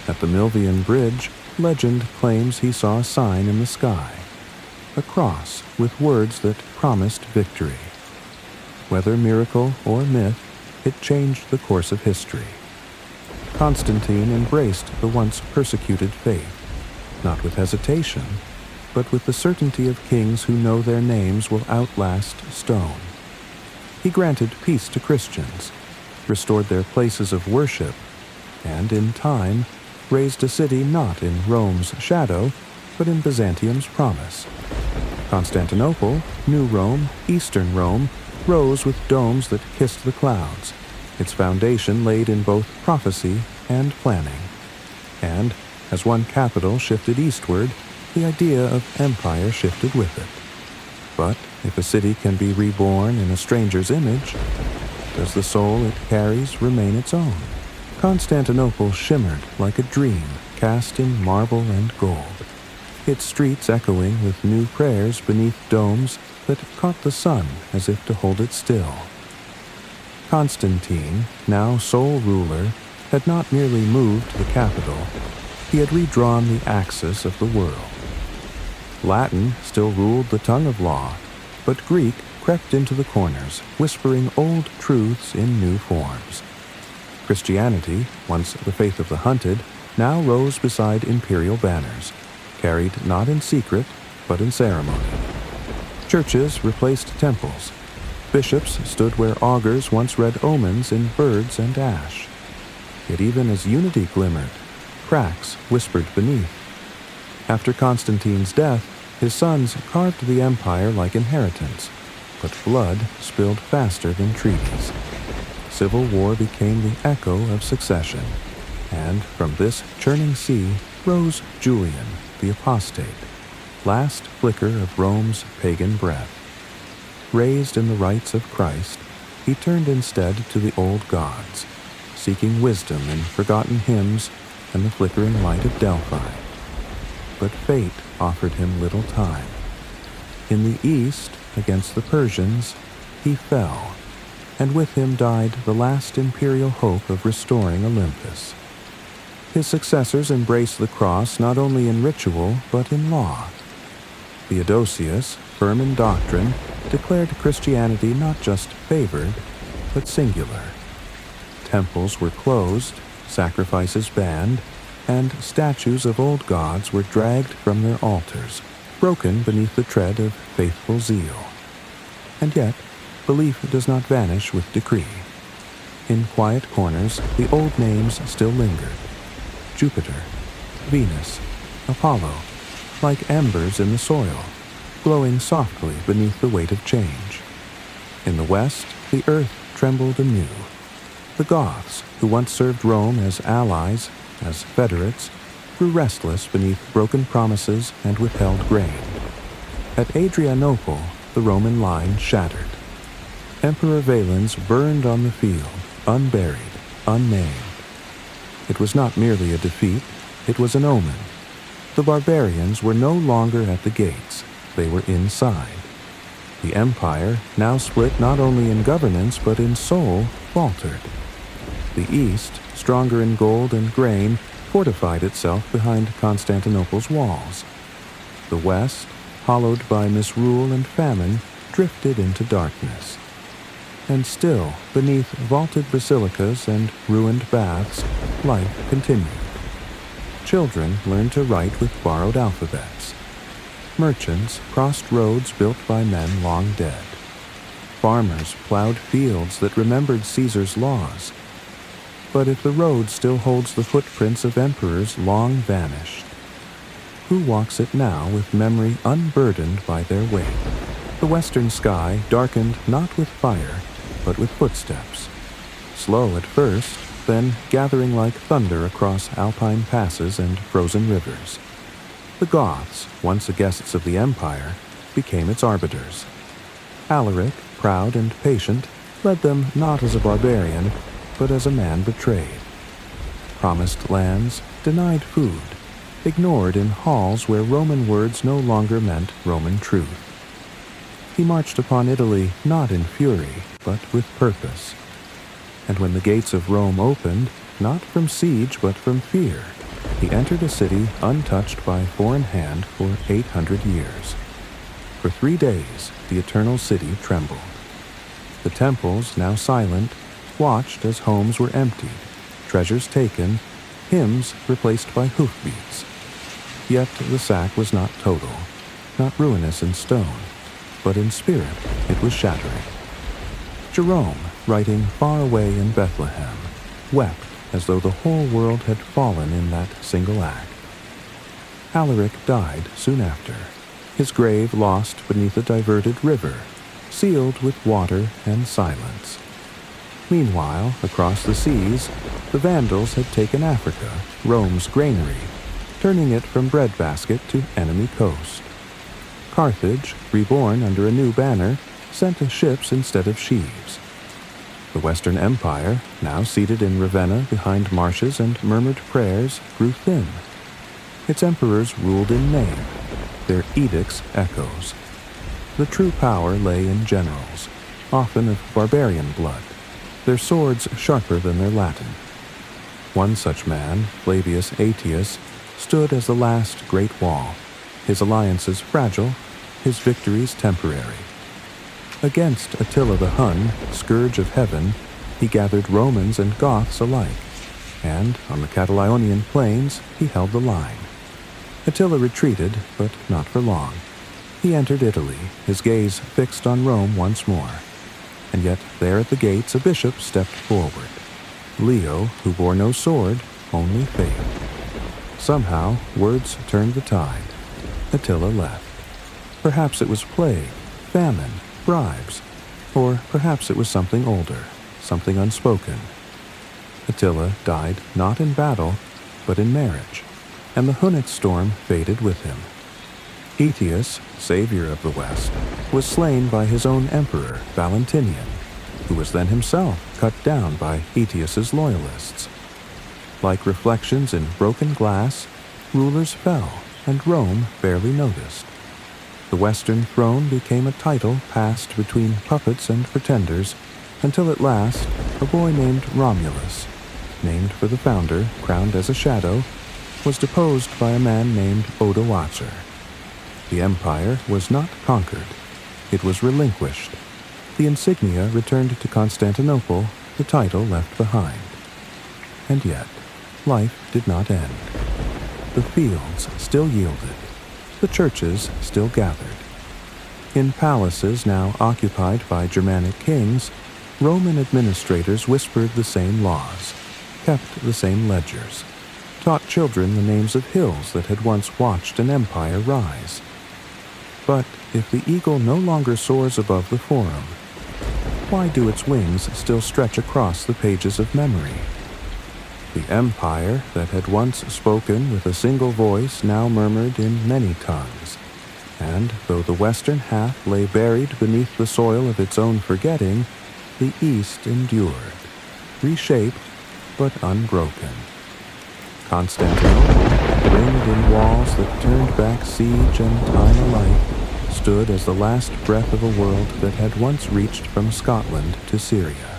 At the Milvian Bridge, legend claims he saw a sign in the sky, a cross with words that promised victory. Whether miracle or myth, it changed the course of history. Constantine embraced the once persecuted faith, not with hesitation, but with the certainty of kings who know their names will outlast stone. He granted peace to Christians, restored their places of worship, and in time raised a city not in Rome's shadow, but in Byzantium's promise. Constantinople, New Rome, Eastern Rome, rose with domes that kissed the clouds, its foundation laid in both prophecy and planning. And, as one capital shifted eastward, the idea of empire shifted with it. But if a city can be reborn in a stranger's image, does the soul it carries remain its own? Constantinople shimmered like a dream cast in marble and gold, its streets echoing with new prayers beneath domes that caught the sun as if to hold it still. Constantine, now sole ruler, had not merely moved the capital, he had redrawn the axis of the world. Latin still ruled the tongue of law, but Greek crept into the corners, whispering old truths in new forms. Christianity, once the faith of the hunted, now rose beside imperial banners, carried not in secret, but in ceremony. Churches replaced temples. Bishops stood where augurs once read omens in birds and ash. Yet even as unity glimmered, cracks whispered beneath. After Constantine's death, his sons carved the empire like inheritance, but blood spilled faster than treaties. Civil war became the echo of succession, and from this churning sea rose Julian, the apostate, last flicker of Rome's pagan breath. Raised in the rites of Christ, he turned instead to the old gods, seeking wisdom in forgotten hymns and the flickering light of Delphi. But fate offered him little time. In the east, against the Persians, he fell, and with him died the last imperial hope of restoring Olympus. His successors embraced the cross not only in ritual but in law. Theodosius, firm in doctrine, declared Christianity not just favored, but singular. Temples were closed, sacrifices banned, and statues of old gods were dragged from their altars, broken beneath the tread of faithful zeal. And yet, belief does not vanish with decree. In quiet corners, the old names still lingered. Jupiter, Venus, Apollo, like embers in the soil, glowing softly beneath the weight of change. In the west, the earth trembled anew. The Goths, who once served Rome as allies, as federates, grew restless beneath broken promises and withheld grain. At Adrianople, the Roman line shattered. Emperor Valens burned on the field, unburied, unnamed. It was not merely a defeat, it was an omen. The barbarians were no longer at the gates, they were inside. The empire, now split not only in governance but in soul, faltered. The East, stronger in gold and grain, fortified itself behind Constantinople's walls. The West, hollowed by misrule and famine, drifted into darkness. And still, beneath vaulted basilicas and ruined baths, life continued. Children learned to write with borrowed alphabets. Merchants crossed roads built by men long dead. Farmers plowed fields that remembered Caesar's laws. But if the road still holds the footprints of emperors long vanished, who walks it now with memory unburdened by their weight? The western sky darkened not with fire, but with footsteps. Slow at first, then gathering like thunder across alpine passes and frozen rivers. The Goths, once the guests of the empire, became its arbiters. Alaric, proud and patient, led them not as a barbarian, but as a man betrayed. Promised lands, denied food, ignored in halls where Roman words no longer meant Roman truth. He marched upon Italy not in fury, but with purpose. And when the gates of Rome opened, not from siege but from fear, he entered a city untouched by foreign hand for 800 years. For 3 days, the eternal city trembled. The temples, now silent, watched as homes were emptied, treasures taken, hymns replaced by hoofbeats. Yet the sack was not total, not ruinous in stone, but in spirit it was shattering. Jerome, writing far away in Bethlehem, wept as though the whole world had fallen in that single act. Alaric died soon after, his grave lost beneath a diverted river, sealed with water and silence. Meanwhile, across the seas, the Vandals had taken Africa, Rome's granary, turning it from breadbasket to enemy coast. Carthage, reborn under a new banner, sent ships instead of sheaves. The Western Empire, now seated in Ravenna behind marshes and murmured prayers, grew thin. Its emperors ruled in name, their edicts echoes. The true power lay in generals, often of barbarian blood, their swords sharper than their Latin. One such man, Flavius Aetius, stood as the last great wall, his alliances fragile, his victories temporary. Against Attila the Hun, scourge of heaven, he gathered Romans and Goths alike, and on the Catalaunian plains he held the line. Attila retreated, but not for long. He entered Italy, his gaze fixed on Rome once more. And yet there at the gates a bishop stepped forward. Leo, who bore no sword, only faith. Somehow, words turned the tide. Attila left. Perhaps it was plague, famine, bribes, or perhaps it was something older, something unspoken. Attila died not in battle, but in marriage, and the Hunnic storm faded with him. Aetius, savior of the West, was slain by his own emperor, Valentinian, who was then himself cut down by Aetius's loyalists. Like reflections in broken glass, rulers fell, and Rome barely noticed. The Western throne became a title passed between puppets and pretenders, until at last a boy named Romulus, named for the founder, crowned as a shadow, was deposed by a man named Odoacer. The empire was not conquered. It was relinquished. The insignia returned to Constantinople, the title left behind. And yet, life did not end. The fields still yielded. The churches still gathered. In palaces now occupied by Germanic kings, Roman administrators whispered the same laws, kept the same ledgers, taught children the names of hills that had once watched an empire rise. But if the eagle no longer soars above the forum, why do its wings still stretch across the pages of memory? The empire that had once spoken with a single voice now murmured in many tongues, and though the western half lay buried beneath the soil of its own forgetting, the east endured, reshaped but unbroken. Constantinople, ringed in walls that turned back siege and time alike, stood as the last breath of a world that had once reached from Scotland to Syria.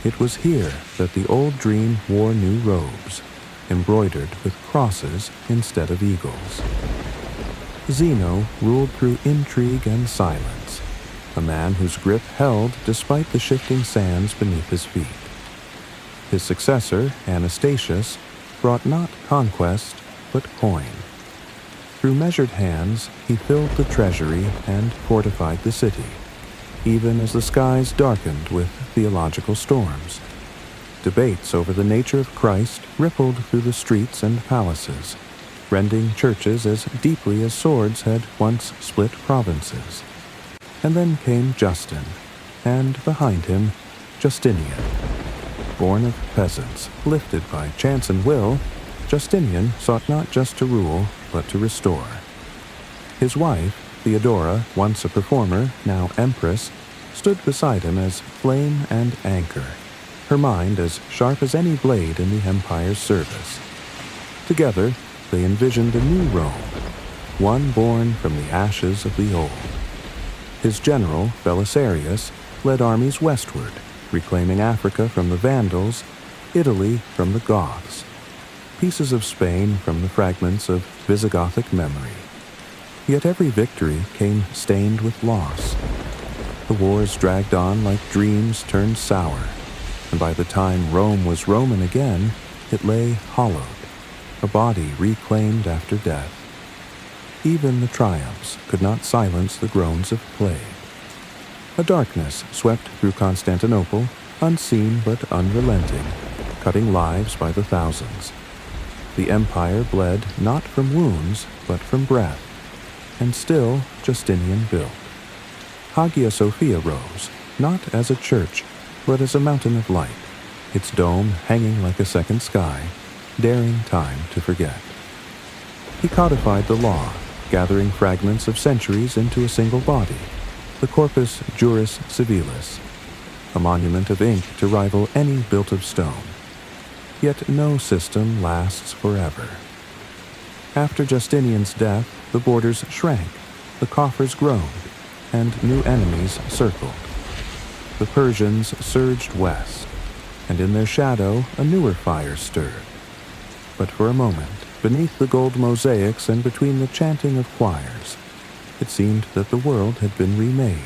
It was here that the old dream wore new robes, embroidered with crosses instead of eagles. Zeno ruled through intrigue and silence, a man whose grip held despite the shifting sands beneath his feet. His successor, Anastasius, brought not conquest, but coin. Through measured hands, he filled the treasury and fortified the city, even as the skies darkened with theological storms. Debates over the nature of Christ rippled through the streets and palaces, rending churches as deeply as swords had once split provinces. And then came Justin, and behind him, Justinian. Born of peasants, lifted by chance and will, Justinian sought not just to rule, but to restore. His wife, Theodora, once a performer, now empress, stood beside him as flame and anchor, her mind as sharp as any blade in the empire's service. Together, they envisioned a new Rome, one born from the ashes of the old. His general, Belisarius, led armies westward, reclaiming Africa from the Vandals, Italy from the Goths, pieces of Spain from the fragments of Visigothic memory. Yet every victory came stained with loss. The wars dragged on like dreams turned sour, and by the time Rome was Roman again, it lay hollowed, a body reclaimed after death. Even the triumphs could not silence the groans of plague. A darkness swept through Constantinople, unseen but unrelenting, cutting lives by the thousands. The empire bled not from wounds, but from breath, and still Justinian built. Hagia Sophia rose, not as a church, but as a mountain of light, its dome hanging like a second sky, daring time to forget. He codified the law, gathering fragments of centuries into a single body, the Corpus Juris Civilis, a monument of ink to rival any built of stone. Yet no system lasts forever. After Justinian's death, the borders shrank, the coffers groaned, and new enemies circled. The Persians surged west, and in their shadow a newer fire stirred. But for a moment, beneath the gold mosaics and between the chanting of choirs, it seemed that the world had been remade.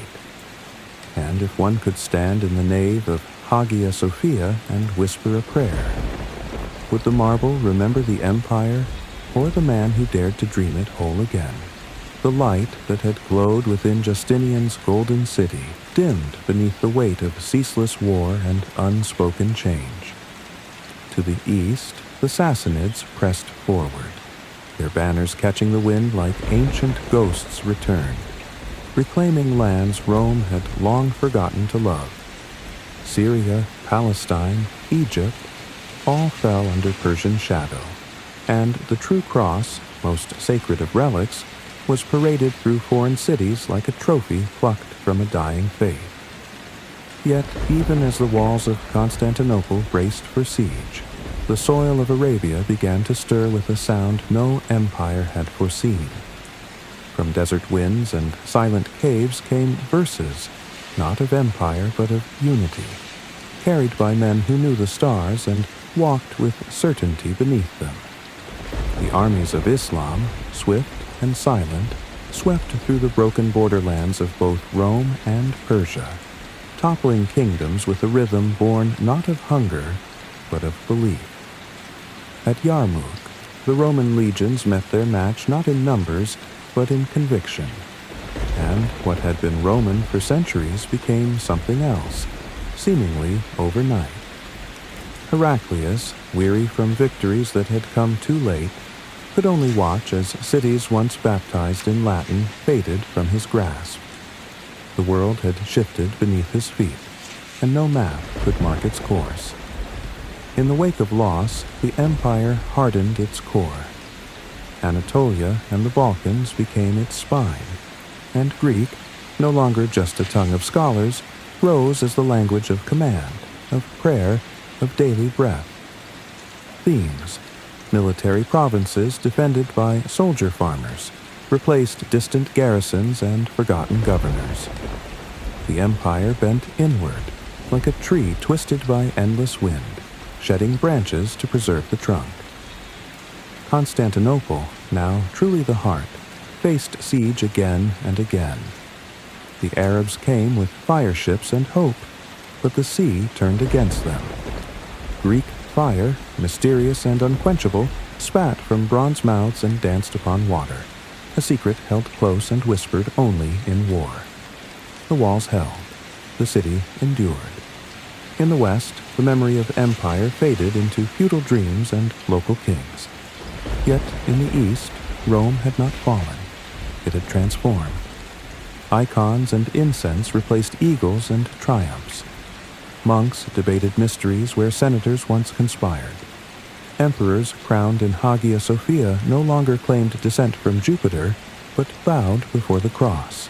And if one could stand in the nave of Hagia Sophia and whisper a prayer, would the marble remember the empire or the man who dared to dream it whole again? The light that had glowed within Justinian's golden city dimmed beneath the weight of ceaseless war and unspoken change. To the east, the Sassanids pressed forward, their banners catching the wind like ancient ghosts returned, reclaiming lands Rome had long forgotten to love. Syria, Palestine, Egypt, all fell under Persian shadow, and the true cross, most sacred of relics, was paraded through foreign cities like a trophy plucked from a dying faith. Yet, even as the walls of Constantinople braced for siege, the soil of Arabia began to stir with a sound no empire had foreseen. From desert winds and silent caves came verses, not of empire but of unity, carried by men who knew the stars and walked with certainty beneath them. The armies of Islam, swift and silent, swept through the broken borderlands of both Rome and Persia, toppling kingdoms with a rhythm born not of hunger, but of belief. At Yarmouk, the Roman legions met their match not in numbers, but in conviction, and what had been Roman for centuries became something else, seemingly overnight. Heraclius, weary from victories that had come too late, could only watch as cities once baptized in Latin faded from his grasp. The world had shifted beneath his feet, and no map could mark its course. In the wake of loss, the empire hardened its core. Anatolia and the Balkans became its spine, and Greek, no longer just a tongue of scholars, rose as the language of command, of prayer, of daily breath. Themes: military provinces defended by soldier farmers, replaced distant garrisons and forgotten governors. The empire bent inward, like a tree twisted by endless wind, shedding branches to preserve the trunk. Constantinople, now truly the heart, faced siege again and again. The Arabs came with fire ships and hope, but the sea turned against them. Greek fire, mysterious and unquenchable, spat from bronze mouths and danced upon water, a secret held close and whispered only in war. The walls held. The city endured. In the west, the memory of empire faded into feudal dreams and local kings. Yet in the east, Rome had not fallen. It had transformed. Icons and incense replaced eagles and triumphs. Monks debated mysteries where senators once conspired. Emperors crowned in Hagia Sophia no longer claimed descent from Jupiter, but bowed before the cross.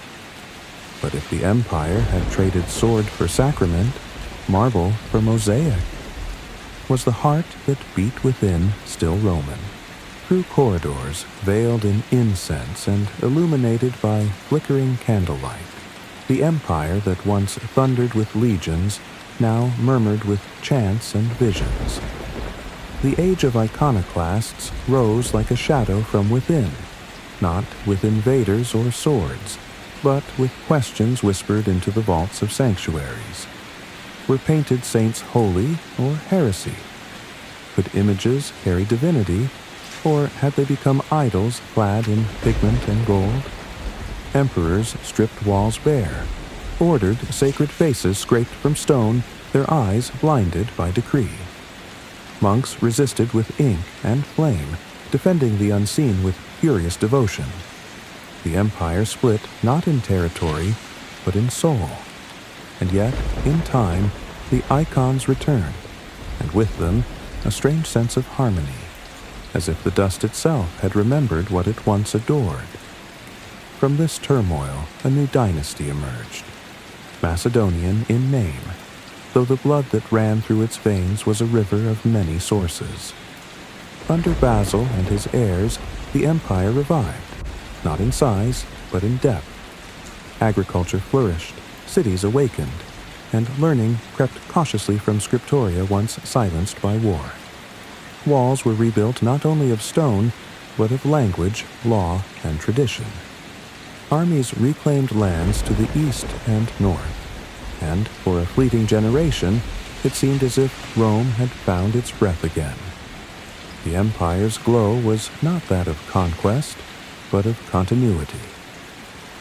But if the empire had traded sword for sacrament, marble for mosaic, was the heart that beat within still Roman? Through corridors veiled in incense and illuminated by flickering candlelight, the empire that once thundered with legions now murmured with chants and visions. The age of iconoclasts rose like a shadow from within, not with invaders or swords, but with questions whispered into the vaults of sanctuaries. Were painted saints holy or heresy? Could images carry divinity, or had they become idols clad in pigment and gold? Emperors stripped walls bare, ordered sacred faces scraped from stone, their eyes blinded by decree. Monks resisted with ink and flame, defending the unseen with furious devotion. The empire split not in territory, but in soul. And yet, in time, the icons returned, and with them, a strange sense of harmony, as if the dust itself had remembered what it once adored. From this turmoil, a new dynasty emerged, Macedonian in name, though the blood that ran through its veins was a river of many sources. Under Basil and his heirs, the empire revived, not in size, but in depth. Agriculture flourished, cities awakened, and learning crept cautiously from scriptoria once silenced by war. Walls were rebuilt not only of stone, but of language, law, and tradition. Armies reclaimed lands to the east and north, and for a fleeting generation, it seemed as if Rome had found its breath again. The empire's glow was not that of conquest, but of continuity.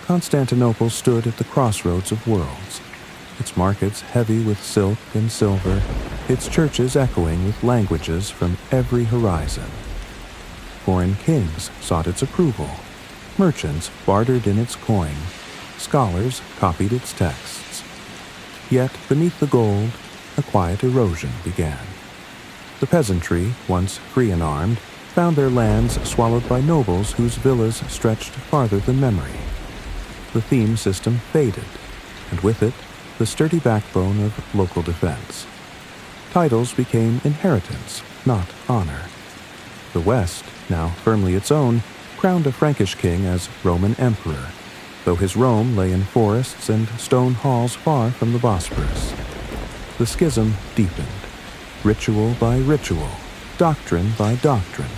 Constantinople stood at the crossroads of worlds, its markets heavy with silk and silver, its churches echoing with languages from every horizon. Foreign kings sought its approval, merchants bartered in its coin, scholars copied its texts. Yet beneath the gold, a quiet erosion began. The peasantry, once free and armed, found their lands swallowed by nobles whose villas stretched farther than memory. The theme system faded, and with it, the sturdy backbone of local defense. Titles became inheritance, not honor. The West, now firmly its own, crowned a Frankish king as Roman emperor, though his Rome lay in forests and stone halls far from the Bosporus. The schism deepened, ritual by ritual, doctrine by doctrine,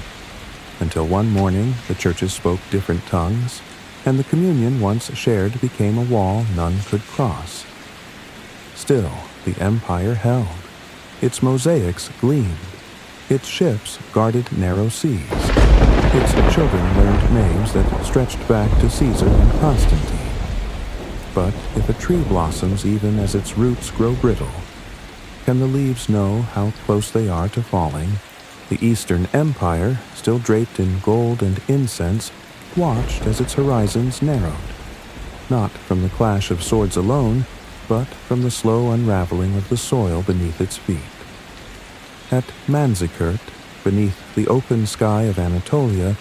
until one morning the churches spoke different tongues, and the communion once shared became a wall none could cross. Still, the empire held. Its mosaics gleamed. Its ships guarded narrow seas. Its children learned names that stretched back to Caesar and Constantine. But if a tree blossoms even as its roots grow brittle, can the leaves know how close they are to falling? The Eastern Empire, still draped in gold and incense, watched as its horizons narrowed, not from the clash of swords alone, but from the slow unraveling of the soil beneath its feet. At Manzikert, beneath the open sky of Anatolia,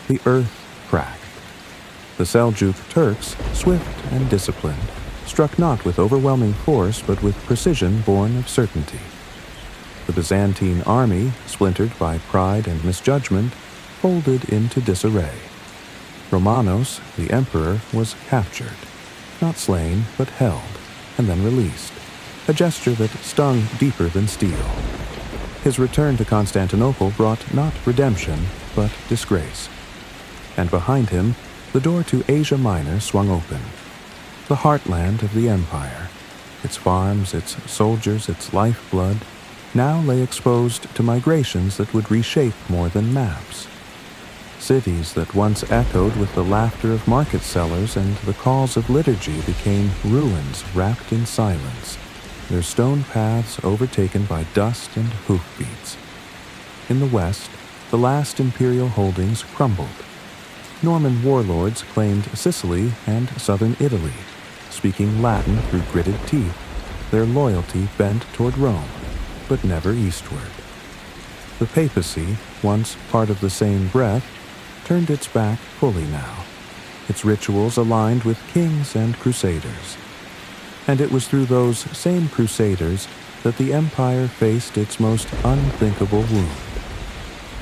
the earth cracked. The Seljuk Turks, swift and disciplined, struck not with overwhelming force but with precision born of certainty. The Byzantine army, splintered by pride and misjudgment, folded into disarray. Romanos, the emperor, was captured, not slain but held, and then released, a gesture that stung deeper than steel. His return to Constantinople brought not redemption, but disgrace. And behind him, the door to Asia Minor swung open. The heartland of the empire, its farms, its soldiers, its lifeblood, now lay exposed to migrations that would reshape more than maps. Cities that once echoed with the laughter of market sellers and the calls of liturgy became ruins wrapped in silence, their stone paths overtaken by dust and hoofbeats. In the west, the last imperial holdings crumbled. Norman warlords claimed Sicily and southern Italy, speaking Latin through gritted teeth, their loyalty bent toward Rome, but never eastward. The papacy, once part of the same breath, turned its back fully now, its rituals aligned with kings and crusaders. And it was through those same crusaders that the empire faced its most unthinkable wound.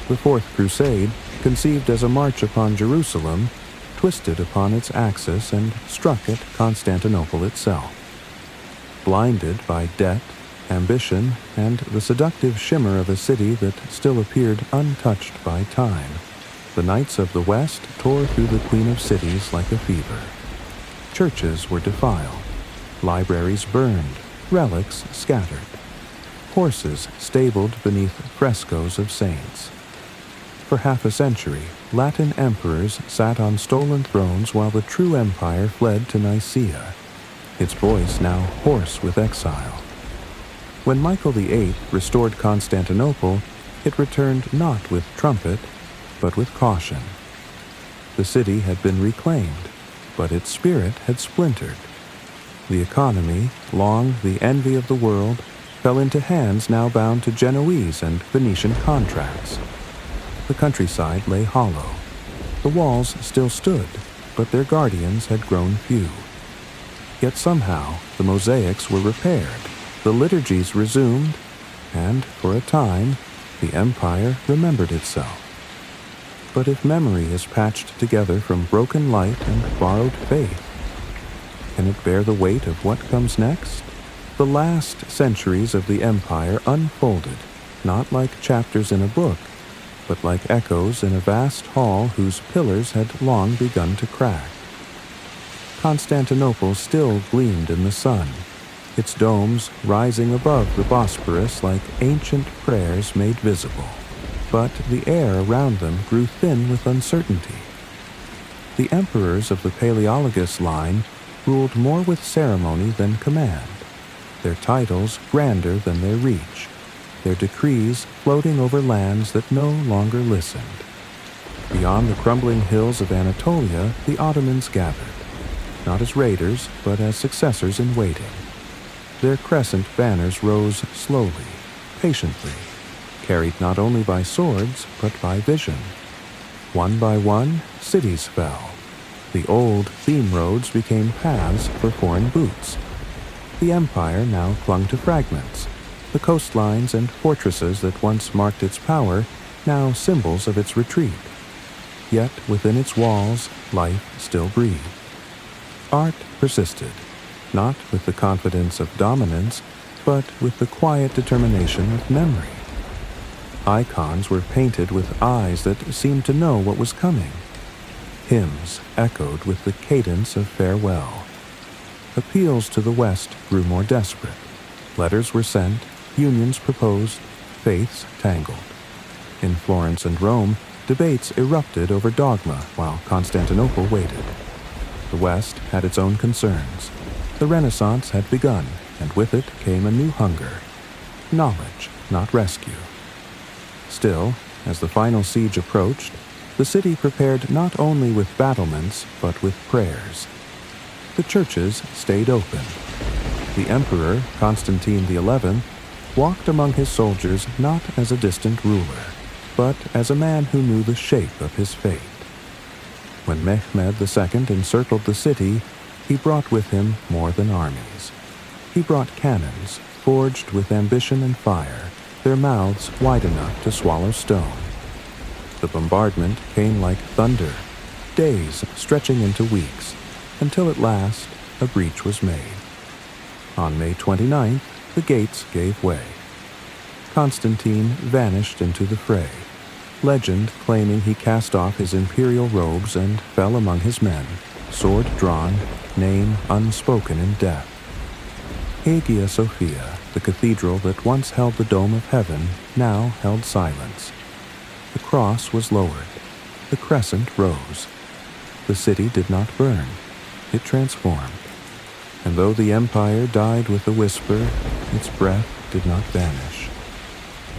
The Fourth Crusade, conceived as a march upon Jerusalem, twisted upon its axis and struck at Constantinople itself. Blinded by debt, ambition, and the seductive shimmer of a city that still appeared untouched by time, the Knights of the West tore through the Queen of Cities like a fever. Churches were defiled, libraries burned, relics scattered, horses stabled beneath frescoes of saints. For half a century, Latin emperors sat on stolen thrones while the true empire fled to Nicaea, its voice now hoarse with exile. When Michael VIII restored Constantinople, it returned not with trumpet, but with caution. The city had been reclaimed, but its spirit had splintered. The economy, long the envy of the world, fell into hands now bound to Genoese and Venetian contracts. The countryside lay hollow. The walls still stood, but their guardians had grown few. Yet somehow the mosaics were repaired, the liturgies resumed, and for a time the empire remembered itself. But if memory is patched together from broken light and borrowed faith, can it bear the weight of what comes next? The last centuries of the empire unfolded, not like chapters in a book, but like echoes in a vast hall whose pillars had long begun to crack. Constantinople still gleamed in the sun, its domes rising above the Bosporus like ancient prayers made visible. But the air around them grew thin with uncertainty. The emperors of the Paleologus line ruled more with ceremony than command, their titles grander than their reach, their decrees floating over lands that no longer listened. Beyond the crumbling hills of Anatolia, the Ottomans gathered, not as raiders, but as successors in waiting. Their crescent banners rose slowly, patiently, carried not only by swords, but by vision. One by one, cities fell. The old theme roads became paths for foreign boots. The empire now clung to fragments, the coastlines and fortresses that once marked its power, now symbols of its retreat. yet within its walls life still breathed. Art persisted, not with the confidence of dominance, but with the quiet determination of memory. Icons were painted with eyes that seemed to know what was coming. Hymns echoed with the cadence of farewell. Appeals to the West grew more desperate. Letters were sent, unions proposed, faiths tangled. In Florence and Rome, debates erupted over dogma while Constantinople waited. The West had its own concerns. The Renaissance had begun, and with it came a new hunger. Knowledge, not rescue. Still, as the final siege approached, the city prepared not only with battlements, but with prayers. The churches stayed open. The Emperor, Constantine XI, walked among his soldiers not as a distant ruler, but as a man who knew the shape of his fate. When Mehmed II encircled the city, he brought with him more than armies. He brought cannons, forged with ambition and fire, their mouths wide enough to swallow stone. The bombardment came like thunder, days stretching into weeks, until at last a breach was made. On May 29th, the gates gave way. Constantine vanished into the fray, legend claiming he cast off his imperial robes and fell among his men, sword drawn, name unspoken in death. Hagia Sophia, the cathedral that once held the dome of heaven, now held silence. The cross was lowered. The crescent rose. The city did not burn. It transformed. And though the empire died with a whisper, its breath did not vanish.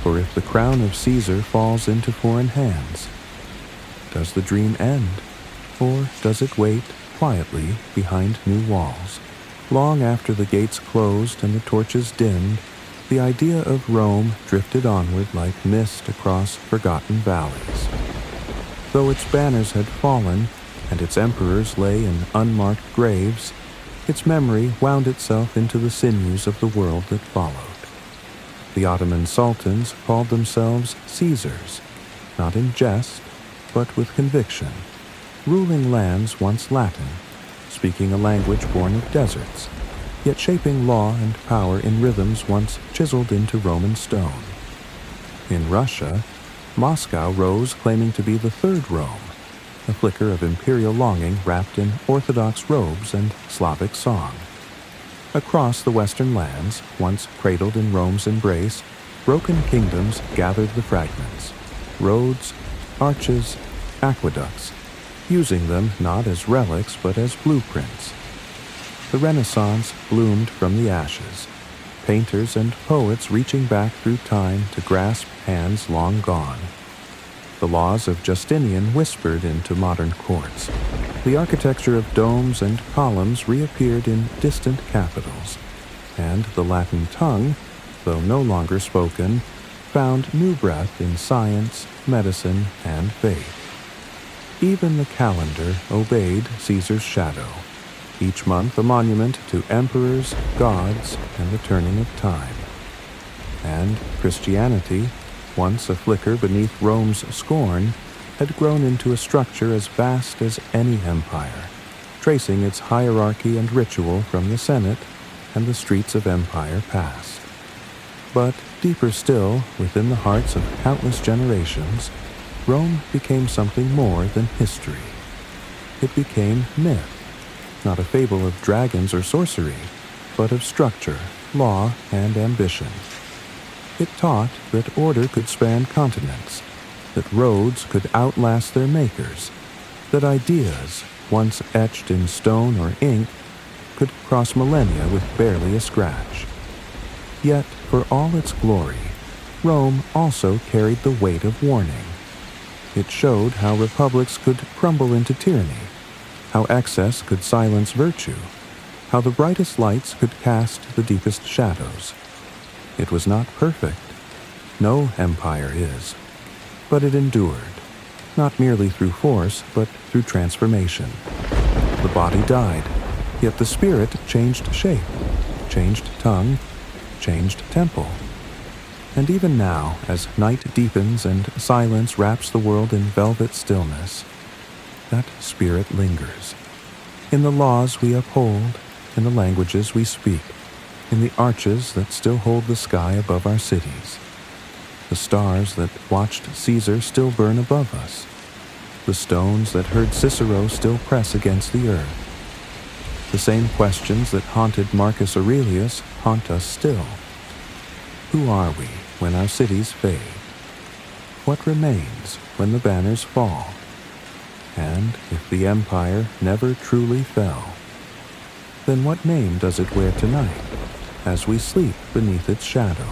For if the crown of Caesar falls into foreign hands, does the dream end, or does it wait quietly behind new walls? Long after the gates closed and the torches dimmed, the idea of Rome drifted onward like mist across forgotten valleys. Though its banners had fallen and its emperors lay in unmarked graves, its memory wound itself into the sinews of the world that followed. The Ottoman sultans called themselves Caesars, not in jest, but with conviction, ruling lands once Latin, speaking a language born of deserts, yet shaping law and power in rhythms once chiseled into Roman stone. In Russia, Moscow rose claiming to be the third Rome, a flicker of imperial longing wrapped in Orthodox robes and Slavic song. Across the western lands, once cradled in Rome's embrace, broken kingdoms gathered the fragments, roads, arches, aqueducts, using them not as relics but as blueprints. The Renaissance bloomed from the ashes, painters and poets reaching back through time to grasp hands long gone. The laws of Justinian whispered into modern courts. The architecture of domes and columns reappeared in distant capitals, and the Latin tongue, though no longer spoken, found new breath in science, medicine, and faith. Even the calendar obeyed Caesar's shadow, each month a monument to emperors, gods, and the turning of time. And Christianity, once a flicker beneath Rome's scorn, had grown into a structure as vast as any empire, tracing its hierarchy and ritual from the Senate and the streets of empire past. But deeper still, within the hearts of countless generations, Rome became something more than history. It became myth, not a fable of dragons or sorcery, but of structure, law, and ambition. It taught that order could span continents, that roads could outlast their makers, that ideas, once etched in stone or ink, could cross millennia with barely a scratch. Yet, for all its glory, Rome also carried the weight of warning. It showed how republics could crumble into tyranny, how excess could silence virtue, how the brightest lights could cast the deepest shadows. It was not perfect. No empire is. But it endured, not merely through force, but through transformation. The body died, yet the spirit changed shape, changed tongue, changed temple. And even now, as night deepens and silence wraps the world in velvet stillness, that spirit lingers. In the laws we uphold, in the languages we speak, in the arches that still hold the sky above our cities. The stars that watched Caesar still burn above us. The stones that heard Cicero still press against the earth. The same questions that haunted Marcus Aurelius haunt us still. Who are we when our cities fade? What remains when the banners fall? And if the empire never truly fell, then what name does it wear tonight as we sleep beneath its shadow?